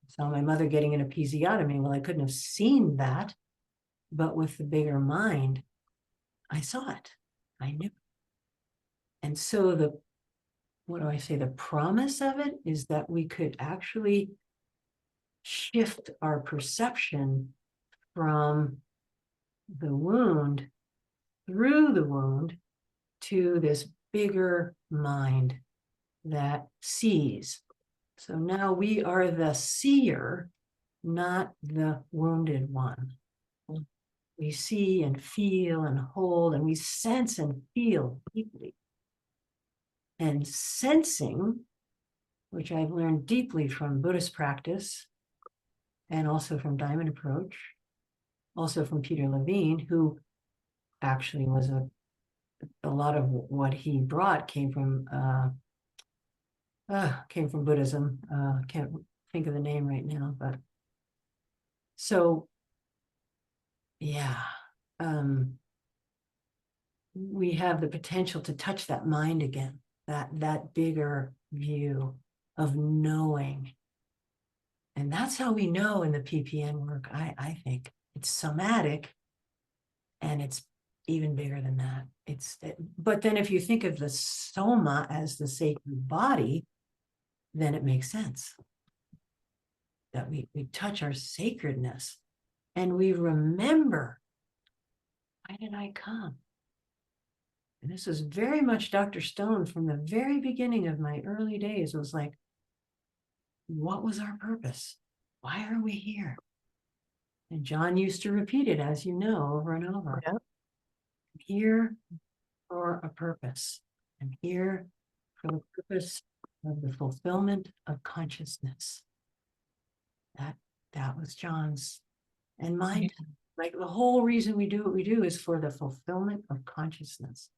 So my mother getting an episiotomy, well, I couldn't have seen that, but with the bigger mind, I saw it. I knew. And so the promise of it is that we could actually shift our perception from the wound, through the wound, to this bigger mind that sees. So now we are the seer, not the wounded one. Mm. We see and feel and hold, and we sense and feel deeply. And sensing, which I've learned deeply from Buddhist practice and also from Diamond Approach, also from Peter Levine, who actually was a lot of what he brought came from Buddhism. Can't think of the name right now, but so yeah, we have the potential to touch that mind again, that bigger view of knowing. And that's how we know in the PPN work, I think. It's somatic, and it's even bigger than that. But then if you think of the soma as the sacred body, then it makes sense that we touch our sacredness and we remember, why did I come? And this was very much Dr. Stone from the very beginning of my early days. It was like, what was our purpose? Why are we here? And John used to repeat it, as you know, over and over. Yeah. I'm here for a purpose. I'm here for the purpose of the fulfillment of consciousness. That was John's and mine. Like the whole reason we do what we do is for the fulfillment of consciousness.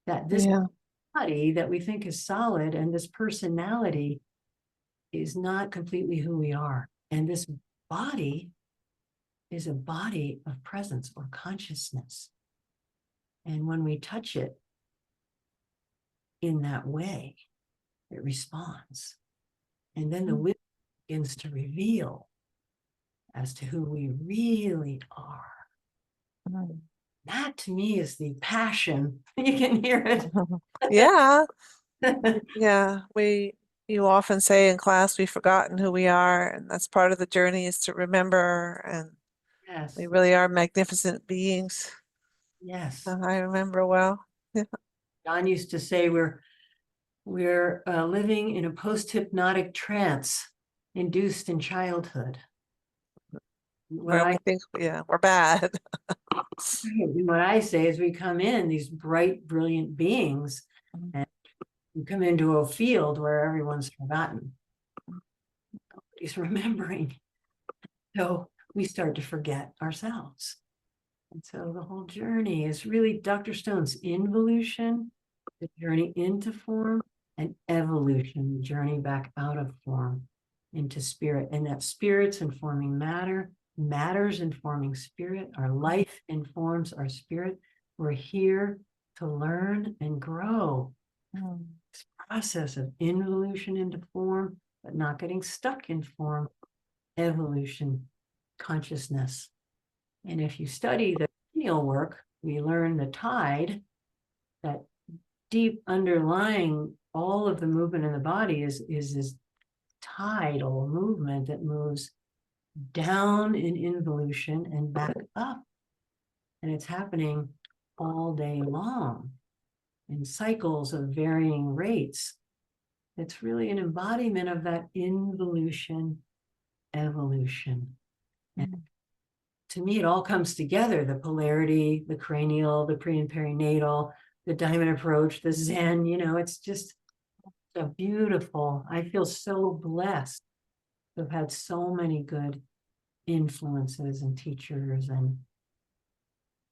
That this Yeah. body that we think is solid and this personality is not completely who we are. And this body is a body of presence or consciousness. And when we touch it in that way, it responds. And then the wisdom begins to reveal as to who we really are. Mm. That to me is the passion. You can hear it. Yeah. Yeah. You often say in class, we've forgotten who we are, and that's part of the journey is to remember, and Yes. we really are magnificent beings. Yes. I remember well. Yeah. John used to say we're living in a post-hypnotic trance induced in childhood. Where we think, yeah, we're bad. What I say is we come in these bright, brilliant beings, and we come into a field where everyone's forgotten. Nobody's remembering. So we start to forget ourselves. And so the whole journey is really Dr. Stone's involution, the journey into form, and evolution, the journey back out of form into spirit. And that spirit's informing matter, matter's informing spirit, our life informs our spirit. We're here to learn and grow. This process of involution into form, but not getting stuck in form, evolution, consciousness. And if you study the pineal work, we learn the tide, that deep underlying all of the movement in the body is this tidal movement that moves down in involution and back up. And it's happening all day long in cycles of varying rates. It's really an embodiment of that involution, evolution. And to me, it all comes together, the polarity, the cranial, the pre and perinatal, the Diamond Approach, the Zen, it's just a beautiful, I feel so blessed to have had so many good influences and teachers and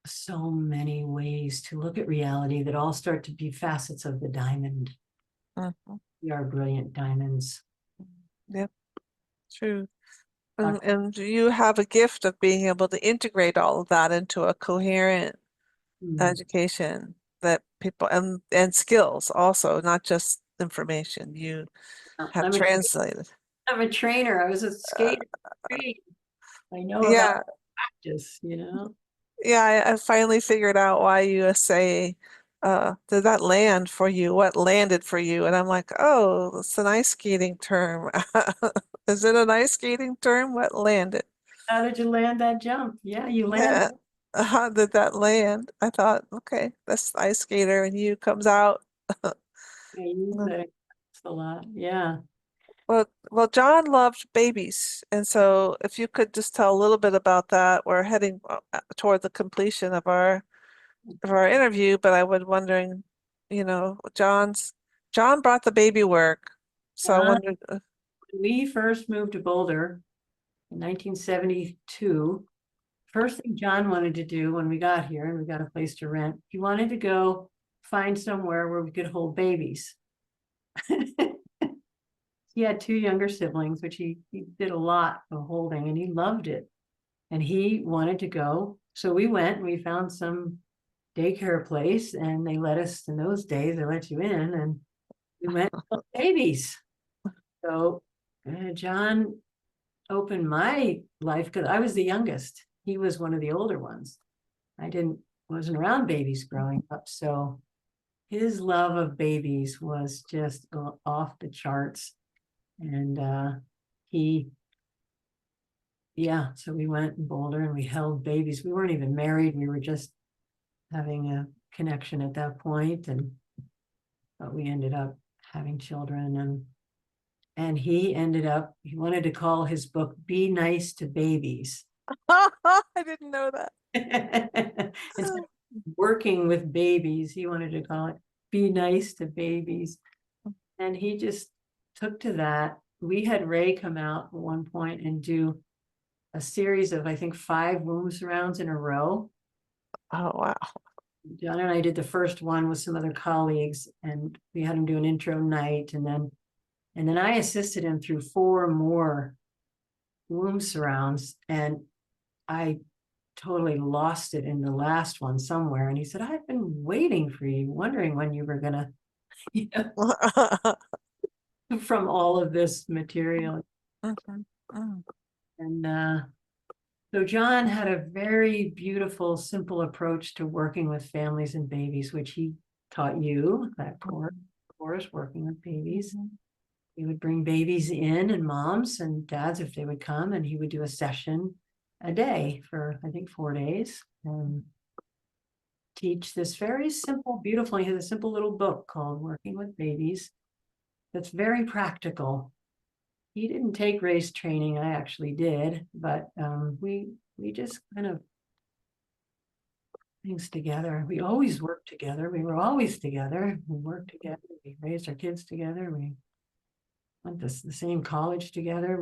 so many ways to look at reality that all start to be facets of the diamond. We are brilliant diamonds. Yep, true. And you have a gift of being able to integrate all of that into a coherent education that people and skills also, not just information you have translated. I'm a trainer. I was a skater. I know Yeah. about practice, Yeah, I finally figured out why you say, did that land for you? What landed for you? And I'm like, oh, it's an ice skating term. Is it an ice skating term? What landed? How did you land that jump? Yeah, you landed. How did that land? I thought, okay, that's the ice skater, and you comes out. I use that a lot. Yeah. Well, John loved babies, and so if you could just tell a little bit about that, we're heading toward the completion of our interview, but I was wondering, John brought the baby work, so I John, wondered. when we first moved to Boulder in 1972, first thing John wanted to do when we got here and we got a place to rent, he wanted to go find somewhere where we could hold babies. He had two younger siblings, which he did a lot of holding, and he loved it. And he wanted to go. So we went and we found some daycare place, and they let us, in those days, they let you in, and we went and held babies. So John opened my life because I was the youngest. He was one of the older ones. I wasn't around babies growing up. So his love of babies was just off the charts. And so we went in Boulder and we held babies. We weren't even married. We were just having a connection at that point, but we ended up having children, and he wanted to call his book "Be Nice to Babies." I didn't know that. Instead of working with babies, he wanted to call it "Be Nice to Babies." And he just took to that. We had Ray come out at one point and do a series of, I think, 5 womb surrounds in a row. Oh, wow. John and I did the first one with some other colleagues, and we had him do an intro night, and then I assisted him through 4 more womb surrounds, and I totally lost it in the last one somewhere. And he said, "I've been waiting for you, wondering when you were gonna," from all of this material. Mhm. Mm. And so John had a very beautiful, simple approach to working with families and babies, which he taught you that course, working with babies. He would bring babies in, and moms and dads, if they would come, and he would do a session a day for, I think, 4 days, and teach this very simple, beautiful. He has a simple little book called Working with Babies that's very practical. He didn't take race training. I actually did, but we just kind of things together. We always worked together. We were always together. We worked together. We raised our kids together. We went to the same college together.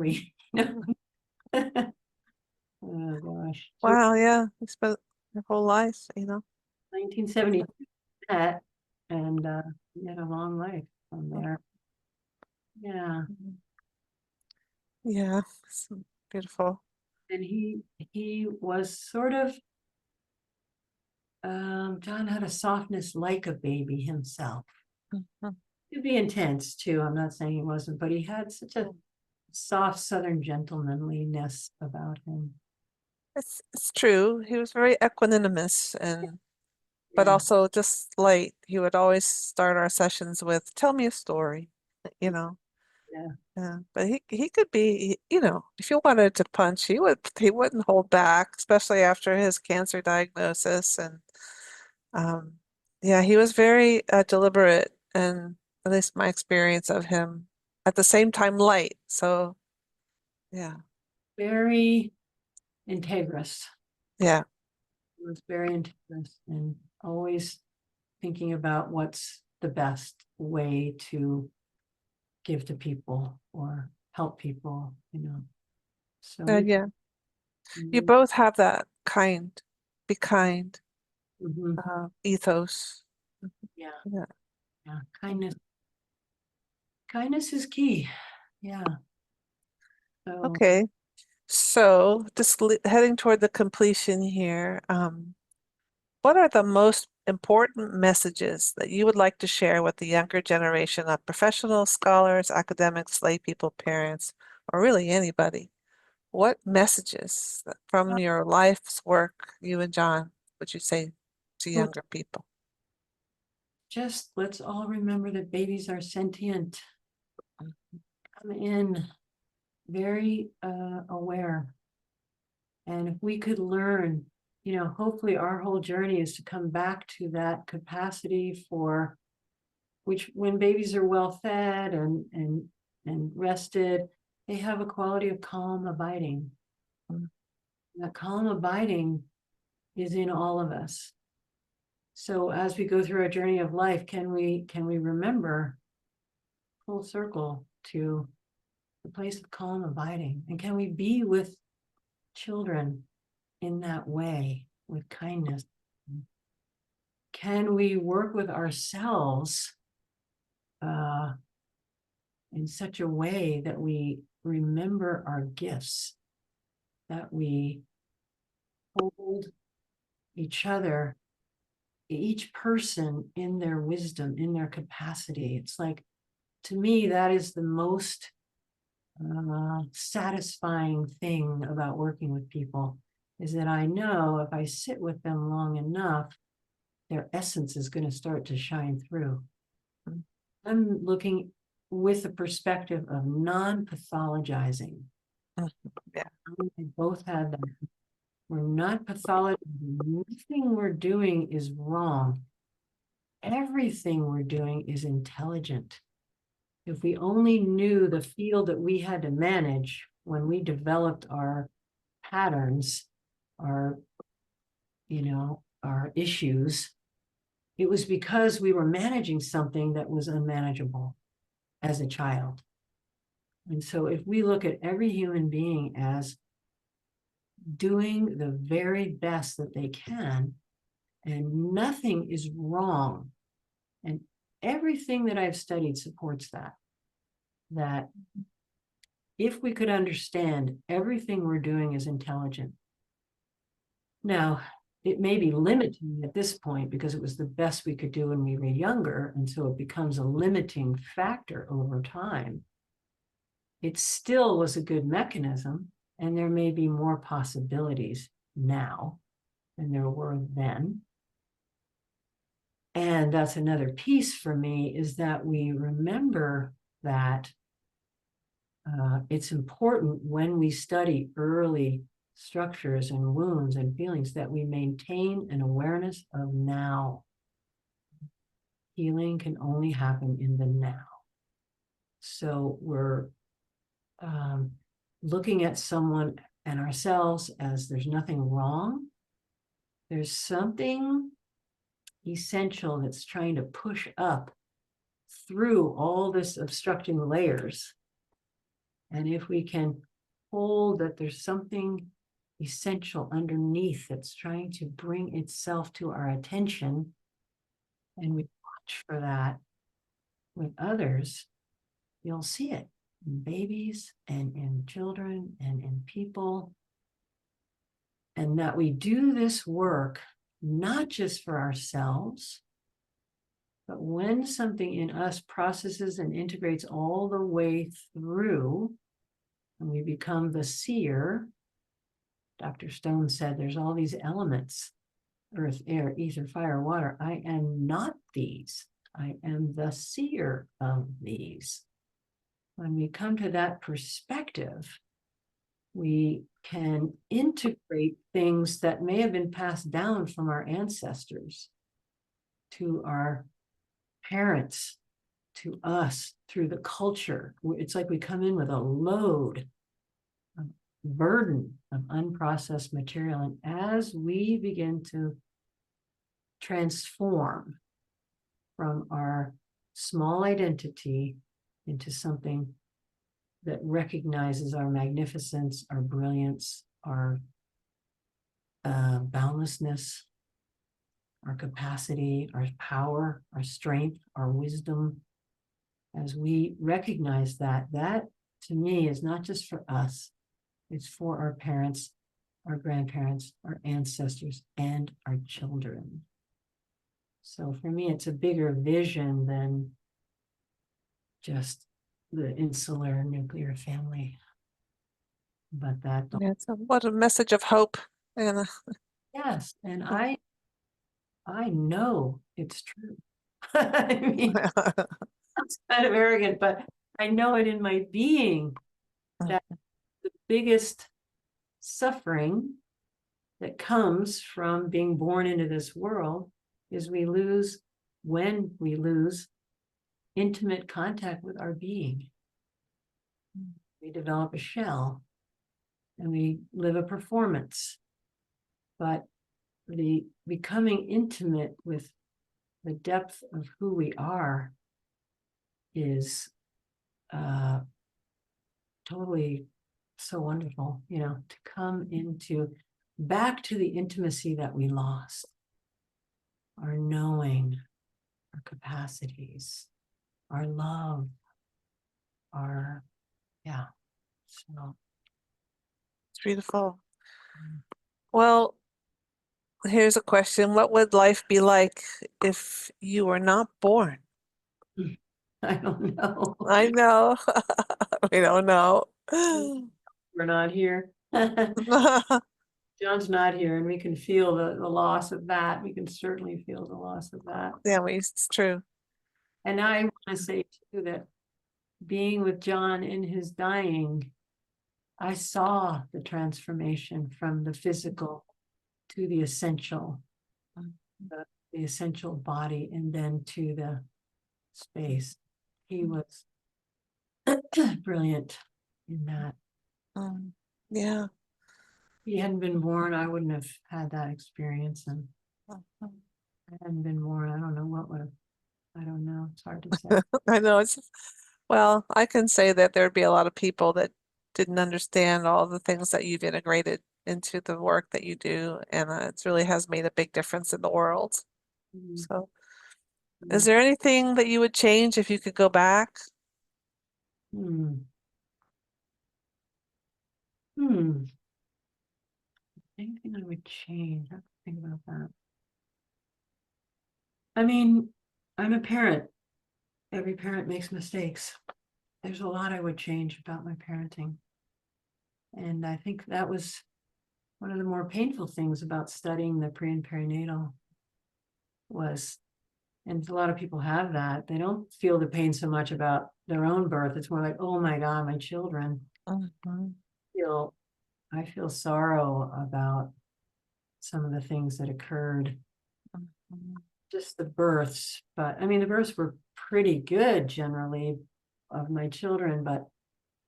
Oh gosh. So Wow, yeah. You spent your whole life, 1970 met, and we had a long life from there. Yeah. Yeah, it's beautiful. And he was sort of John had a softness like a baby himself. Mhm. He'd be intense too. I'm not saying he wasn't, but he had such a soft Southern gentlemanliness about him. It's true. He was very equanimous but Yeah. also just light. He would always start our sessions with, "Tell me a story," you know. Yeah. Yeah, but he could be, if you wanted to punch, he wouldn't hold back, especially after his cancer diagnosis. And um, yeah, he was very deliberate, and at least my experience of him, at the same time light. So yeah, Very integrous. yeah, He was very integrous and always thinking about what's the best way to give to people or help people. So we, yeah. You both have that be kind Mhm. ethos. Yeah, Yeah. yeah. Kindness is key. Yeah. So Okay. So just heading toward the completion here. What are the most important messages that you would like to share with the younger generation of professionals, scholars, academics, lay people, parents, or really anybody? What messages from your life's work, you and John, would you say to younger people? just let's all remember that babies are sentient. Come in very aware. And if we could learn, hopefully our whole journey is to come back to that capacity for which when babies are well fed and and rested, they have a quality of calm abiding. Mm. That calm abiding is in all of us. So as we go through our journey of life, can we remember full circle to the place of calm abiding? And can we be with children in that way, with kindness? Can we work with ourselves in such a way that we remember our gifts, that we hold each other, each person in their wisdom, in their capacity? It's like, to me, that is the most satisfying thing about working with people, is that I know if I sit with them long enough, their essence is going to start to shine through. I'm looking with the perspective of non-pathologizing. Yeah. We both had that. We're not pathologizing. Nothing we're doing is wrong. Everything we're doing is intelligent. If we only knew the field that we had to manage when we developed our patterns, our issues, it was because we were managing something that was unmanageable as a child. And so if we look at every human being as doing the very best that they can, and nothing is wrong, and everything that I've studied supports that if we could understand everything we're doing is intelligent. Now, it may be limiting at this point because it was the best we could do when we were younger, and so it becomes a limiting factor over time. It still was a good mechanism, and there may be more possibilities now than there were then. And that's another piece for me, is that we remember that it's important when we study early structures and wounds and feelings that we maintain an awareness of now. Healing can only happen in the now. So we're looking at someone and ourselves as there's nothing wrong. There's something essential that's trying to push up through all this obstructing layers. And if we can hold that there's something essential underneath that's trying to bring itself to our attention, and we watch for that with others, you'll see it in babies and in children and in people. And that we do this work not just for ourselves, but when something in us processes and integrates all the way through, and we become the seer. Dr. Stone said there's all these elements: earth, air, ether, fire, water. I am not these. I am the seer of these. When we come to that perspective, we can integrate things that may have been passed down from our ancestors to our parents, to us, through the culture. It's like we come in with a load, a burden of unprocessed material. And as we begin to transform from our small identity into something that recognizes our magnificence, our brilliance, our boundlessness, our capacity, our power, our strength, our wisdom, as we recognize that, that to me is not just for us, it's for our parents, our grandparents, our ancestors, and our children. So for me, it's a bigger vision than just the insular nuclear family. But that, Yeah, so what a message of hope, Anna. yes, and I know it's true. I mean, that's kind of arrogant, but I know it in my being that the biggest suffering that comes from being born into this world is when we lose intimate contact with our being. We develop a shell and we live a performance. But the becoming intimate with the depth of who we are is totally so wonderful, to come back to the intimacy that we lost, our knowing, our capacities, our love, so It's beautiful. Well, here's a question. What would life be like if you were not born? I don't know. I know. We don't know. We're not here. John's not here, and we can feel the loss of that. We can certainly feel the loss of that. Yeah, it's true. And I want to say too that being with John in his dying, I saw the transformation from the physical to the essential, the essential body, and then to the space. He was brilliant in that. Yeah. He hadn't been born, I wouldn't have had that experience, and I hadn't been born, I don't know what would have. I don't know. It's hard to say. I know well, I can say that there'd be a lot of people that didn't understand all the things that you've integrated into the work that you do, and it really has made a big difference in the world. So, is there anything that you would change if you could go back? Anything I would change? I have to think about that. I mean, I'm a parent. Every parent makes mistakes. There's a lot I would change about my parenting. And I think that was one of the more painful things about studying the pre and perinatal was, and a lot of people have that, they don't feel the pain so much about their own birth. It's more like, oh my God, my children. I feel sorrow about some of the things that occurred. Just the births, but I mean, the births were pretty good generally of my children, but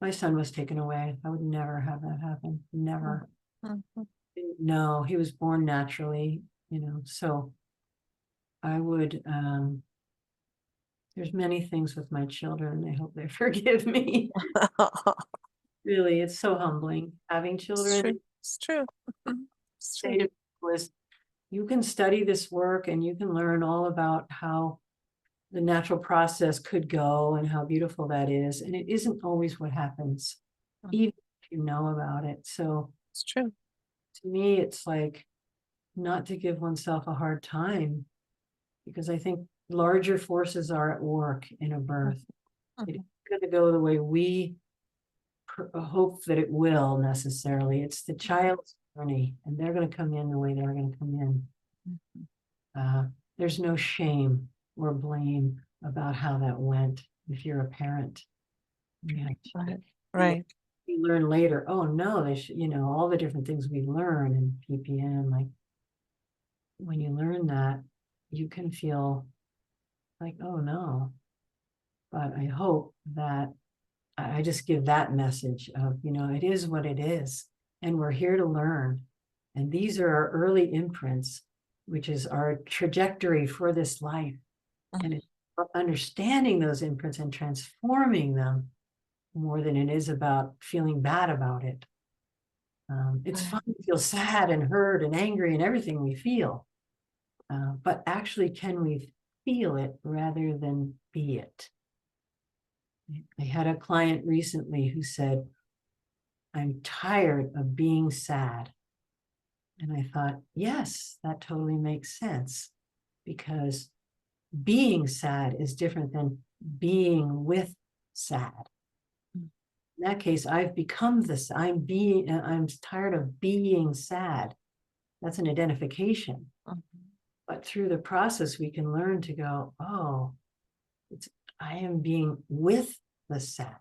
my son was taken away. I would never have that happen. Never. No, he was born naturally, so I would, there's many things with my children. I hope they forgive me. Really, it's so humbling having children. It's true. Say to people is, you can study this work and you can learn all about how the natural process could go and how beautiful that is. And it isn't always what happens, even if you know about it. So it's true. To me, it's like not to give oneself a hard time, because I think larger forces are at work in a birth. It's going to go the way we hope that it will necessarily. It's the child's journey, and they're going to come in the way they're going to come in. There's no shame or blame about how that went if you're a parent. Right. You learn later, oh no, they should, all the different things we learn in PPN, like when you learn that, you can feel like, oh no. But I hope that I just give that message of, it is what it is, and we're here to learn. And these are our early imprints, which is our trajectory for this life. And it's understanding those imprints and transforming them more than it is about feeling bad about it. It's fun to feel sad and hurt and angry and everything we feel. But actually, can we feel it rather than be it? I had a client recently who said, I'm tired of being sad. And I thought, yes, that totally makes sense, because being sad is different than being with sad. In that case, I've become this, I'm tired of being sad. That's an identification. But through the process, we can learn to go, oh, I am being with the sad.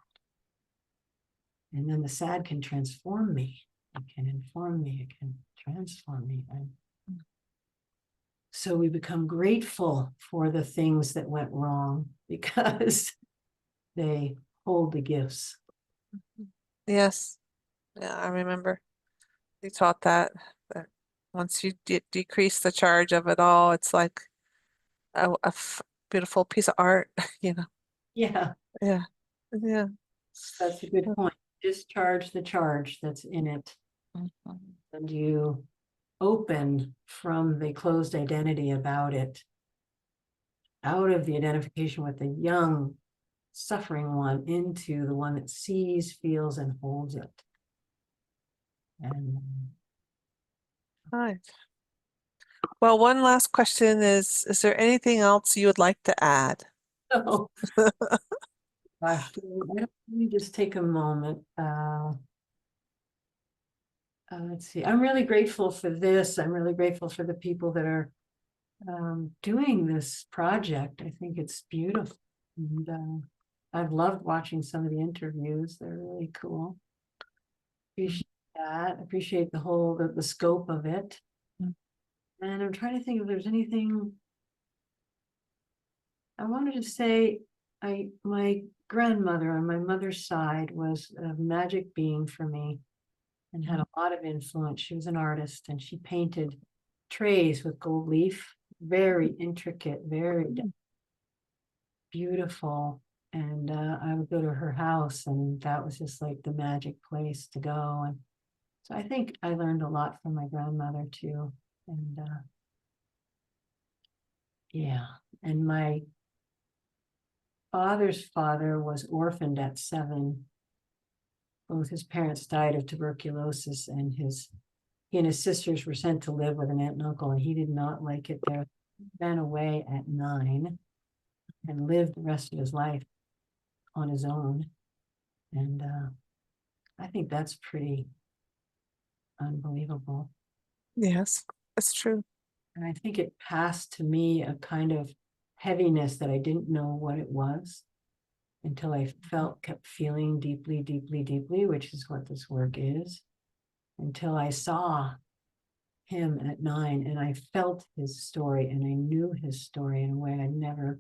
And then the sad can transform me. It can inform me. It can transform me. So we become grateful for the things that went wrong, because they hold the gifts Yes. Yeah, I remember you taught that once you decrease the charge of it all, it's like a beautiful piece of art, you know. Yeah, Yeah. Yeah. that's a good point. Discharge the charge that's in it, Mhm. and you open from the closed identity about it, out of the identification with the young, suffering one into the one that sees, feels, and holds it. And Right. Well, one last question is there anything else you would like to add? oh, gosh, let me just take a moment. Let's see. I'm really grateful for this. I'm really grateful for the people that are doing this project. I think it's beautiful. And I've loved watching some of the interviews. They're really cool. Appreciate that. Appreciate the scope of it. Mm. And I'm trying to think if there's anything I wanted to say. My grandmother on my mother's side was a magic being for me and had a lot of influence. She was an artist and she painted trays with gold leaf, very intricate, very beautiful. And I would go to her house, and that was just like the magic place to go. And so I think I learned a lot from my grandmother too. And yeah, and my father's father was orphaned at 7. Both his parents died of tuberculosis, and he and his sisters were sent to live with an aunt and uncle, and he did not like it there. He ran away at 9 and lived the rest of his life on his own. And I think that's pretty unbelievable. Yes, that's true. And I think it passed to me a kind of heaviness that I didn't know what it was until I kept feeling deeply, deeply, deeply, which is what this work is, until I saw him at 9 and I felt his story and I knew his story in a way I'd never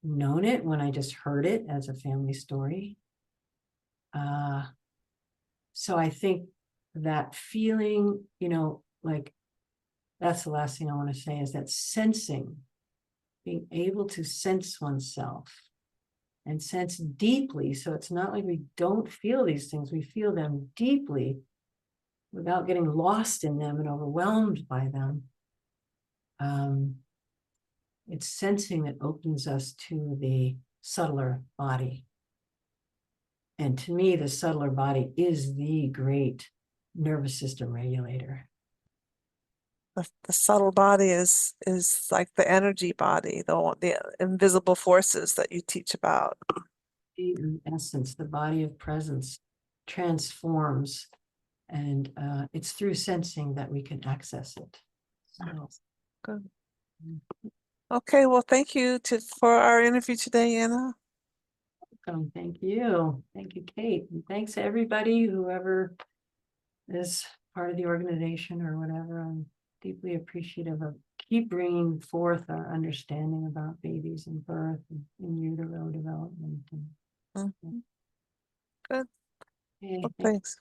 known it when I just heard it as a family story. So I think that feeling, like that's the last thing I want to say is that sensing, being able to sense oneself and sense deeply. So it's not like we don't feel these things, we feel them deeply without getting lost in them and overwhelmed by them. It's sensing that opens us to the subtler body. And to me, the subtler body is the great nervous system regulator. The subtle body is like the energy body, the invisible forces that you teach about. In essence, the body of presence transforms, and it's through sensing that we can access it. So, Good. Okay, well, thank you for our interview today, Anna. thank you. Thank you, Kate. And thanks to everybody, whoever is part of the organization or whatever. I'm deeply appreciative of keep bringing forth our understanding about babies and birth and in utero development. And, Mhm. Good. okay, Well, thanks.